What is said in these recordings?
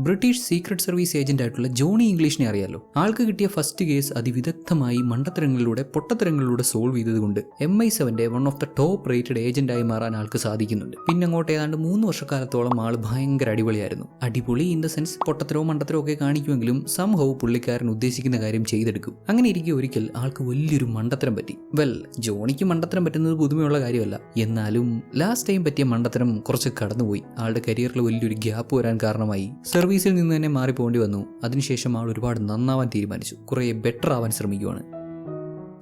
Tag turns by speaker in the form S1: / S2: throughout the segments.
S1: British secret service agent ആയിട്ടുള്ള Johnny ഇംഗ്ലീഷിനെ അറിയാലോ. ആൾക്ക് കിട്ടിയ ഫസ്റ്റ് കേസ് അതിവിദഗ്ധമായി മണ്ടത്തരങ്ങളിലൂടെ പൊട്ടത്തരങ്ങളിലൂടെ സോൾവ് ചെയ്തതുകൊണ്ട് MI7 one of the top rated ഏജന്റായി മാറാൻ ആൾക്ക് സാധിക്കുന്നുണ്ട്. പിന്നെ അങ്ങോട്ട് ഏതാണ്ട് 3 വർഷക്കാലത്തോളം ആൾ ഭയങ്കര അടിപൊളിയായിരുന്നു. അടിപൊളി ഇൻ ദ സെൻസ് പൊട്ടത്തരവും മണ്ടത്തരവും ഒക്കെ കാണിക്കുമെങ്കിലും സംഭവം പുള്ളിക്കാരൻ ഉദ്ദേശിക്കുന്ന കാര്യം ചെയ്തെടുക്കും. അങ്ങനെ ഇരിക്കെ ഒരിക്കൽ ആൾക്ക് വലിയൊരു മണ്ടത്തരം പറ്റി. ജോണിക്ക് മണ്ടത്തരം പറ്റുന്നത് പുതുമയുള്ള കാര്യമല്ല, എന്നാലും ലാസ്റ്റ് ടൈം പറ്റിയ മണ്ടത്തരം കുറച്ച് കടന്നുപോയി. ആളുടെ കരിയറിൽ വലിയൊരു ഗ്യാപ്പ് വരാൻ കാരണമായി. സർവീസിൽ നിന്ന് തന്നെ മാറിപ്പോകേണ്ടി വന്നു. അതിനുശേഷം ആൾ ഒരുപാട് നന്നാവാൻ തീരുമാനിച്ചു. കുറേ ബെറ്റർ ആവാൻ ശ്രമിക്കുകയാണ്.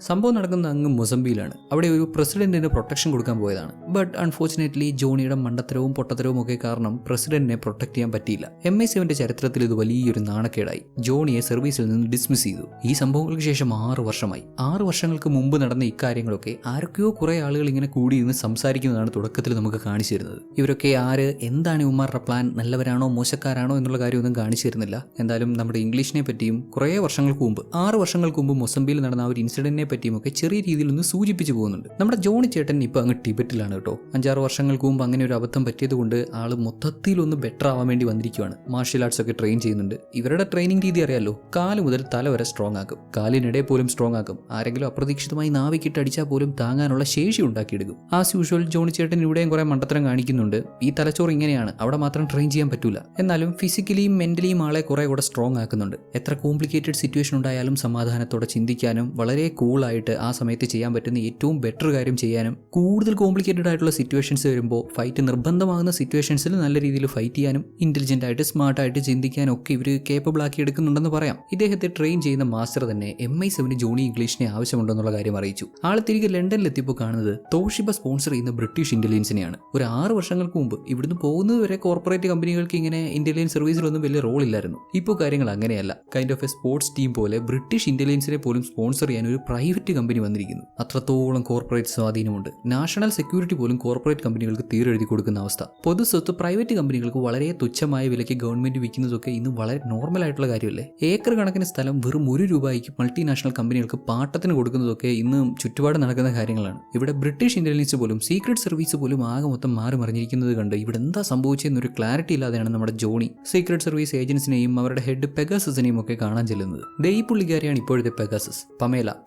S1: സംഭവം നടക്കുന്ന അങ്ങ് മൊസംബിയിലാണ്. അവിടെ ഒരു പ്രസിഡന്റിന് പ്രൊട്ടക്ഷൻ കൊടുക്കാൻ പോയതാണ്. ബട്ട് അൺഫോർച്ചുനേറ്റ്ലി ജോണിയുടെ മണ്ടത്തരവും പൊട്ടത്തരവും ഒക്കെ കാരണം പ്രസിഡന്റിനെ പ്രൊട്ടക്ട് ചെയ്യാൻ പറ്റിയില്ല. MI7 ചരിത്രത്തിൽ ഇത് വലിയൊരു നാണക്കേടായി. ജോണിയെ സർവീസിൽ നിന്ന് ഡിസ്മിസ് ചെയ്തു. ഈ സംഭവങ്ങൾക്ക് ശേഷം 6 വർഷമായി. 6 വർഷങ്ങൾക്ക് മുമ്പ് നടന്ന ഇക്കാര്യങ്ങളൊക്കെ ആരൊക്കെയോ കുറെ ആളുകൾ ഇങ്ങനെ കൂടിയിരുന്ന് സംസാരിക്കുന്നതാണ് തുടക്കത്തിൽ നമുക്ക് കാണിച്ചു തരുന്നത്. ഇവരൊക്കെ ആര്, എന്താണ് ഇവന്മാരുടെ പ്ലാൻ, നല്ലവരാണോ മോശക്കാരാണോ എന്നുള്ള കാര്യമൊന്നും കാണിച്ചു തരുന്നില്ല. എന്തായാലും നമ്മുടെ ഇംഗ്ലീഷിനെ പറ്റിയും കുറേ വർഷങ്ങൾക്ക് മുമ്പ് 6 വർഷങ്ങൾക്ക് മുമ്പ് മൊസംബിയിൽ നടന്ന ആ ഒരു ഇൻസിഡന്റിനെ പറ്റിയുമൊക്കെ ചെറിയ രീതിയിൽ ഒന്ന് സൂചിപ്പിച്ചു പോകുന്നുണ്ട്. നമ്മുടെ ജോണി ചേട്ടൻ ഇപ്പൊ അങ്ങ് ടിബറ്റിലാണ് കേട്ടോ. 5-6 വർഷങ്ങൾക്ക് മുമ്പ് അങ്ങനെ ഒരു അബദ്ധം പറ്റിയത് കൊണ്ട് ആള് മൊത്തത്തിലൊന്ന് ബെറ്റർ ആവാൻ വേണ്ടി വന്നിരിക്കുകയാണ്. മാർഷ്യൽ ആർട്സ് ഒക്കെ ട്രെയിൻ ചെയ്യുന്നുണ്ട്. ഇവരുടെ ട്രെയിനിങ് രീതി അറിയാലോ, കാല് മുതൽ തല വരെ സ്ട്രോങ് ആക്കും, കാലിനിടെ പോലും സ്ട്രോങ് ആക്കും. ആരെങ്കിലും അപ്രതീക്ഷിതമായി നാവിക്കിട്ട് അടിച്ചാൽ പോലും താങ്ങാനുള്ള ശേഷി ഉണ്ടാക്കിയെടുക്കും. ആസ് യൂഷ്വൽ ജോണി ചേട്ടൻ ഇവിടെയും കുറെ മണ്ടത്തരം കാണിക്കുന്നുണ്ട്. ഈ തലച്ചോറ് ഇങ്ങനെയാണ്, അവിടെ മാത്രം ട്രെയിൻ ചെയ്യാൻ പറ്റൂല. എന്നാലും ഫിസിക്കലിയും മെന്റലിയും ആളെ കുറെ കൂടെ സ്ട്രോങ് ആക്കുന്നുണ്ട്. എത്ര കോംപ്ലിക്കേറ്റഡ് സിറ്റുവേഷൻ ഉണ്ടായാലും സമാധാനത്തോടെ ചിന്തിക്കാനും വളരെ കൂളായിട്ട് ആ സമയത്ത് ചെയ്യാൻ പറ്റുന്ന ഏറ്റവും ബെറ്റർ കാര്യം ചെയ്യാനും, കൂടുതൽ കോംപ്ലിക്കേറ്റഡ് ആയിട്ടുള്ള സിറ്റുവേഷൻസ് വരുമ്പോൾ ഫൈറ്റ് നിർബന്ധമാകുന്ന സിറ്റുവേഷൻസിൽ നല്ല രീതിയിൽ ഫൈറ്റ് ചെയ്യാനും ഇന്റലിജന്റ് ആയിട്ട് സ്മാർട്ടായിട്ട് ചിന്തിക്കാനും ഒക്കെ ഇവർ കേപ്പബിൾ ആക്കി എടുക്കുന്നുണ്ടെന്ന് പറയാം. ഇദ്ദേഹത്തെ ട്രെയിൻ ചെയ്യുന്ന മാസ്റ്റർ തന്നെ MI7 ജോണി ഇംഗ്ലീഷിനെ ആവശ്യമുണ്ടെന്നുള്ള കാര്യം അറിയിച്ചു. ആൾ തിരികെ ലണ്ടനിലെത്തിയപ്പോൾ കാണുന്നത് തോഷിബ സ്പോൺസർ ചെയ്യുന്ന ബ്രിട്ടീഷ് ഇന്റലിജൻസിനെയാണ്. ഒരു 6 വർഷങ്ങൾക്ക് മുമ്പ് ഇവിടുന്ന് പോകുന്നത് വരെ കോർപ്പറേറ്റ് കമ്പനികൾക്ക് ഇങ്ങനെ ഇന്റലിജൻസ് സർവീസിലൊന്നും വലിയ റോൾ ഇല്ലായിരുന്നു. ഇപ്പോൾ കാര്യങ്ങൾ അങ്ങനെയല്ല. Kind of A sports team പോലെ ബ്രിട്ടീഷ് ഇന്റലിജൻസിനെ പോലും സ്പോൺസർ ചെയ്യാൻ ഒരു പ്രൈവറ്റ് കമ്പനി വന്നിരിക്കുന്നു. അത്രത്തോളം കോർപ്പറേറ്റ് സ്വാധീനമുണ്ട്. നാഷണൽ സെക്യൂരിറ്റി പോലും കോർപ്പറേറ്റ് കമ്പനികൾക്ക് തീരെഴുതി കൊടുക്കുന്ന അവസ്ഥ. പൊതുസ്വത്ത് പ്രൈവറ്റ് കമ്പനികൾക്ക് വളരെ തുച്ഛമായ വിലയ്ക്ക് ഗവൺമെന്റ് വിൽക്കുന്നതൊക്കെ ഇന്ന് വളരെ നോർമൽ ആയിട്ടുള്ള കാര്യമല്ലേ. ഏക്കർ കണക്കിന് സ്ഥലം വെറും 1 രൂപയ്ക്ക് മൾട്ടിനാഷണൽ കമ്പനികൾക്ക് പാട്ടത്തിന് കൊടുക്കുന്നതൊക്കെ ഇന്ന് ചുറ്റുപാട് നടക്കുന്ന കാര്യങ്ങളാണ്. ഇവിടെ ബ്രിട്ടീഷ് ഇന്റലിജൻസ് പോലും സീക്രട്ട് സർവീസ് പോലും ആകെ മൊത്തം മാറി മറിഞ്ഞിരിക്കുന്നത് കണ്ട് ഇവിടെ എന്താ സംഭവിച്ചെന്നൊരു ക്ലാരിറ്റി ഇല്ലാതെയാണ് നമ്മുടെ ജോണി സീക്രട്ട് സർവീസ് ഏജൻസിനെയും അവരുടെ ഹെഡ് പെഗാസസിനെയും ഒക്കെ കാണാൻ ചെല്ലുന്നത്. ഈ പുള്ളിക്കാരിയാണ് ഇപ്പോഴത്തെ പെഗാസസ്,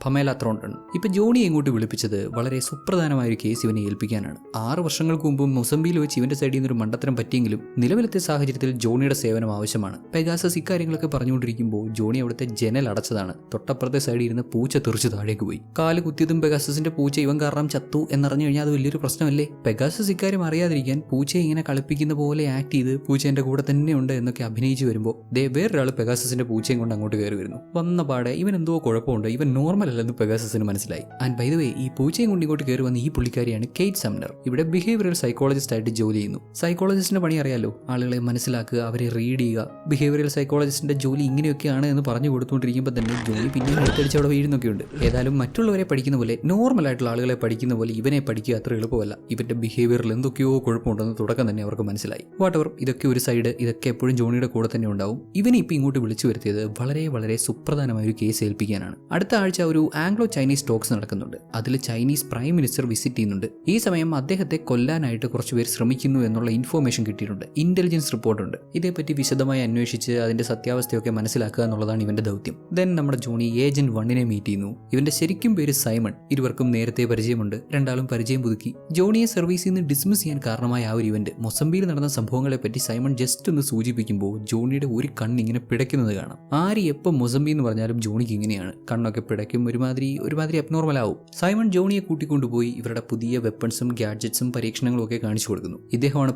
S1: പമേല ത്രോണ്ടൺ. ഇപ്പൊ ജോണിയെ ഇങ്ങോട്ട് വിളിപ്പിച്ചത് വളരെ സുപ്രധാനമായ ഒരു കേസ് ഇവനെ ഏൽപ്പിക്കാനാണ്. 6 വർഷങ്ങൾക്ക് മുമ്പ് മൊസംബിയിൽ വെച്ച് ഇവന്റെ സൈഡിൽ നിന്ന് ഒരു മണ്ടത്തരം പറ്റിയെങ്കിലും നിലവിലത്തെ സാഹചര്യത്തിൽ ജോണിയുടെ സേവനം ആവശ്യമാണ്. പെഗാസസ് ഇക്കാര്യങ്ങളൊക്കെ പറഞ്ഞുകൊണ്ടിരിക്കുമ്പോൾ ജോണി അവിടുത്തെ ജനൽ അടച്ചതാണ്. തൊട്ടപ്പുറത്തെ സൈഡിൽ ഇരുന്ന് പൂച്ച തെറിച്ച് താഴേക്ക് പോയി. കാല് കുത്തിയതും പെഗാസസിന്റെ പൂച്ച ഇവൻ കാരണം ചത്തു എന്നറിഞ്ഞു കഴിഞ്ഞാൽ അത് വലിയൊരു പ്രശ്നമല്ലേ. പെഗാസസ് ഇക്കാര്യം അറിയാതിരിക്കാൻ പൂച്ചയെ ഇങ്ങനെ കളിപ്പിക്കുന്ന പോലെ ആക്ട് ചെയ്ത് പൂച്ച എന്റെ കൂടെ തന്നെ ഉണ്ട് എന്നൊക്കെ അഭിനയിച്ചു വരുമ്പോൾ വേറൊരാൾ പെഗാസസിന്റെ പൂച്ചയും കൊണ്ട് അങ്ങോട്ട് കയറി വരുന്നു. വന്ന പാടെ ഇവൻ എന്തോ കുഴപ്പമുണ്ട്, ഇവൻ നോർമൽ അല്ലെന്ന് പെഗാസസിന് മനസ്സിലായി. ആൻഡ് ബൈ ദ വേ ഈ പൂച്ചയും കൊണ്ട് ഇങ്ങോട്ട് കയറി വന്ന ഈ പുള്ളിക്കാരിയാണ് കേറ്റ് സംനർ. ഇവിടെ ബിഹേവിയറൽ സൈക്കോളജിസ്റ്റ് ആയിട്ട് ജോലി ചെയ്യുന്നു. സൈക്കോളജിസ്റ്റിന്റെ പണി അറിയാലോ, ആളുകളെ മനസ്സിലാക്കുക, അവരെ റീഡ് ചെയ്യുക. ബിഹേവിയറൽ സൈക്കോളജിസ്റ്റിന്റെ ജോലി ഇങ്ങനെയൊക്കെയാണ് എന്ന് പറഞ്ഞു കൊടുത്തുകൊണ്ടിരിക്കുമ്പോൾ തന്നെ ജോലി പിന്നെയും എടുത്തടിച്ച് അവിടെ വീഴുന്നൊക്കെയുണ്ട്. ഏതായാലും മറ്റുള്ളവരെ പഠിക്കുന്ന പോലെ നോർമൽ ആയിട്ടുള്ള ആളുകളെ പഠിക്കുന്ന പോലെ ഇവനെ പഠിക്കുക അത്ര എളുപ്പമല്ല. ഇവന്റെ ബിഹേവിയറിൽ എന്തൊക്കെയോ കുഴപ്പമുണ്ടെന്ന് തുടക്കം തന്നെ അവർക്ക് മനസ്സിലായി. വാട്ടെവർ, ഇതൊക്കെ ഒരു സൈഡ്, ഇതൊക്കെ എപ്പോഴും ജോണിയുടെ കൂടെ തന്നെ ഉണ്ടാവും. ഇവനെ ഇപ്പം ഇങ്ങോട്ട് വിളിച്ചു വരുത്തിയത് വളരെ വളരെ സുപ്രധാനമായ ഒരു കേസ് ഏൽപ്പിക്കാനാണ്. അടുത്ത ആഴ്ച ഒരു ആംഗ്ലോ ചൈനീസ് ടോക്സ് നടക്കുന്നുണ്ട്. അതിൽ ചൈനീസ് പ്രൈം മിനിസ്റ്റർ വിസിറ്റ് ചെയ്യുന്നുണ്ട്. ഈ സമയം അദ്ദേഹത്തെ കൊല്ലാനായിട്ട് കുറച്ചുപേർ ശ്രമിക്കുന്നു എന്നുള്ള ഇൻഫോർമേഷൻ കിട്ടിയിട്ടുണ്ട്. ഇന്റലിജൻസ് റിപ്പോർട്ടുണ്ട്. ഇതേപ്പറ്റി വിശദമായി അന്വേഷിച്ച് അതിന്റെ സത്യാവസ്ഥയൊക്കെ മനസ്സിലാക്കുക എന്നുള്ളതാണ് ഇവന്റെ ദൗത്യം. ദെൻ നമ്മുടെ ജോണി ഏജന്റ് 1 മീറ്റ് ചെയ്യുന്നു. ഇവന്റെ ശരിക്കും പേര് സൈമൺ. ഇരുവർക്കും നേരത്തെ പരിചയമുണ്ട്. രണ്ടാളും പരിചയം പുതുക്കി. ജോണിയെ സർവീസിൽ നിന്ന് ഡിസ്മിസ് ചെയ്യാൻ കാരണമായ ആ ഒരു ഇവന്റ്, മൊസംബിയിൽ നടന്ന സംഭവങ്ങളെ പറ്റി സൈമൺ ജസ്റ്റ് ഒന്ന് സൂചിപ്പിക്കുമ്പോൾ ജോണിയുടെ ഒരു കണ്ണിങ്ങനെ പിടയ്ക്കുന്നത് കാണാം. ആര് എപ്പോൾ മൊസംബി എന്ന് പറഞ്ഞാലും ജോണിക്ക് ഇങ്ങനെയാണ്, കണ്ണൊക്കെ പിടയ്ക്കും, ഒരുമാതിരി അബ്നോർമൽ ആവും. സൈമൺ ജോണിയെ കൂട്ടിക്കൊണ്ടുപോയി ഇവരുടെ പുതിയ വെപ്പൺസും ഗാഡ്ജറ്റ്സും പരീക്ഷണങ്ങളും ഒക്കെ കാണിച്ചു കൊടുക്കുന്നു. ഇദ്ദേഹമാണ്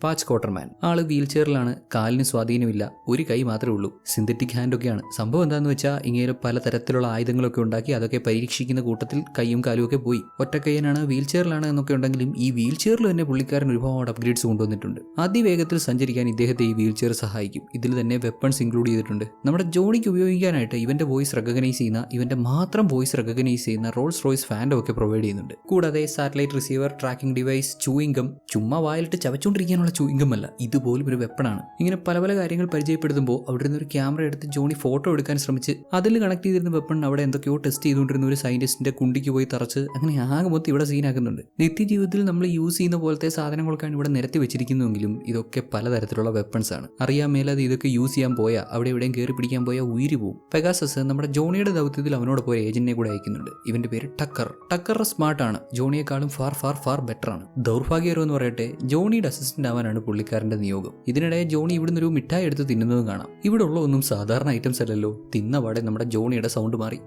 S1: പാച്ച് കോട്ടർമാൻ. ആള് വീൽ ചെയറിലാണ്, കാലിന് സ്വാധീനമില്ല, ഒരു കൈ മാത്രമേ ഉള്ളൂ, സിന്തറ്റിക് ഹാൻഡ് ഒക്കെയാണ്. സംഭവം എന്താണെന്ന് വെച്ചാൽ ഇങ്ങനെ പലതരത്തിലുള്ള ആയുധങ്ങളൊക്കെ ഉണ്ടാക്കി അതൊക്കെ പരീക്ഷിക്കുന്ന കൂട്ടത്തിൽ കൈയും കാലും ഒക്കെ പോയി. ഒറ്റക്കൈയനാണ്, വീൽ ചെയറിലാണ് എന്നൊക്കെ ഉണ്ടെങ്കിലും ഈ വീൽ ചെയറിൽ തന്നെ പുള്ളിക്കാരൻ ഒരുപാട് അപ്ഗ്രേഡ്സ് കൊണ്ടുവന്നിട്ടുണ്ട്. അതിവേഗത്തിൽ സഞ്ചരിക്കാൻ ഇദ്ദേഹത്തെ ഈ വീൽ ചെയർ സഹായിക്കും. ഇതിൽ തന്നെ വെപ്പൺസ് ഇൻക്ലൂഡ് ചെയ്തിട്ടുണ്ട്. നമ്മുടെ ജോണിക്ക് ഉപയോഗിക്കാനായിട്ട് ഇവന്റെ വോയിസ് റെക്കഗ്നൈസ് ചെയ്യുന്ന ഇവന്റെ മാത്രം വോയിസ് റെക്കഗ്നൈസ് ചെയ്യുന്ന റോൾസ് റോയ്സ് ഫാൻഡം ഒക്കെ പ്രൊവൈഡ് ചെയ്യുന്നുണ്ട്. കൂടാതെ satellite receiver, tracking device, chewing gum, ചുമ്മാ വായിലിട്ട് ചവച്ചുകൊണ്ടിരിക്കാനുള്ള ചൂയിങ്കം അല്ല, ഇതുപോലും ഒരു വെപ്പണാണ്. ഇങ്ങനെ പല പല കാര്യങ്ങൾ പരിചയപ്പെടുത്തുമ്പോൾ അവിടെ നിന്ന് ഒരു ക്യാമറ എടുത്ത് ജോണി ഫോട്ടോ എടുക്കാൻ ശ്രമിച്ച് അതിൽ കണക്ട് ചെയ്തിരുന്ന വെപ്പൺ അവിടെ എന്തൊക്കെയോ ടെസ്റ്റ് ചെയ്തുകൊണ്ടിരുന്ന ഒരു സയന്റിസ്റ്റിന്റെ കുണ്ടിക്ക് പോയി തറച്ച് അങ്ങനെ ആകെ മൊത്തം ഇവിടെ സീനാക്കുന്നുണ്ട്. നിത്യജീവിതത്തിൽ നമ്മൾ യൂസ് ചെയ്യുന്ന പോലത്തെ സാധനങ്ങളൊക്കെയാണ് ഇവിടെ നിരത്തി വെച്ചിരിക്കുന്നുവെങ്കിലും ഇതൊക്കെ പലതരത്തിലുള്ള വെപ്പൺസ് ആണ്. അറിയാൻ മേലാതെ ഇതൊക്കെ യൂസ് ചെയ്യാൻ പോയാൽ അവിടെ എവിടെയും കയറി പിടിക്കാൻ പോയാൽ ഉയിരി പോകും. പെഗാസസ് നമ്മുടെ ജോണിയുടെ ദൗത്യത്തിൽ അവനോട് പോയ ഏജന്റിനെ കൂടെ അയക്കുന്നുണ്ട്. ഇവന്റെ പേര് ടക്കർ. ടക്കർ സ്മാർട്ടാണ്, ജോണിയെക്കാളും ഫാർ ഫാർ ഫാർ ബെറ്റർ ആണ്. ദൗർഭാഗ്യകരം എന്ന് പറയട്ടെ, ജോണിയുടെ അസിസ്റ്റന്റ് ആവാനാണ് പുള്ളിക്കാരന്റെ നിയോഗം. ഇതിനിടെ ജോണി ഇവിടുന്ന് ഒരു മിഠായി എടുത്ത് തിന്നുന്നതും കാണാം. ഇവിടെ ഉള്ള ഒന്നും സാധാരണ ഐറ്റംസ് അല്ലല്ലോ. തിന്നപാടെ നമ്മുടെ ജോണിയുടെ സൗണ്ട് മാറി.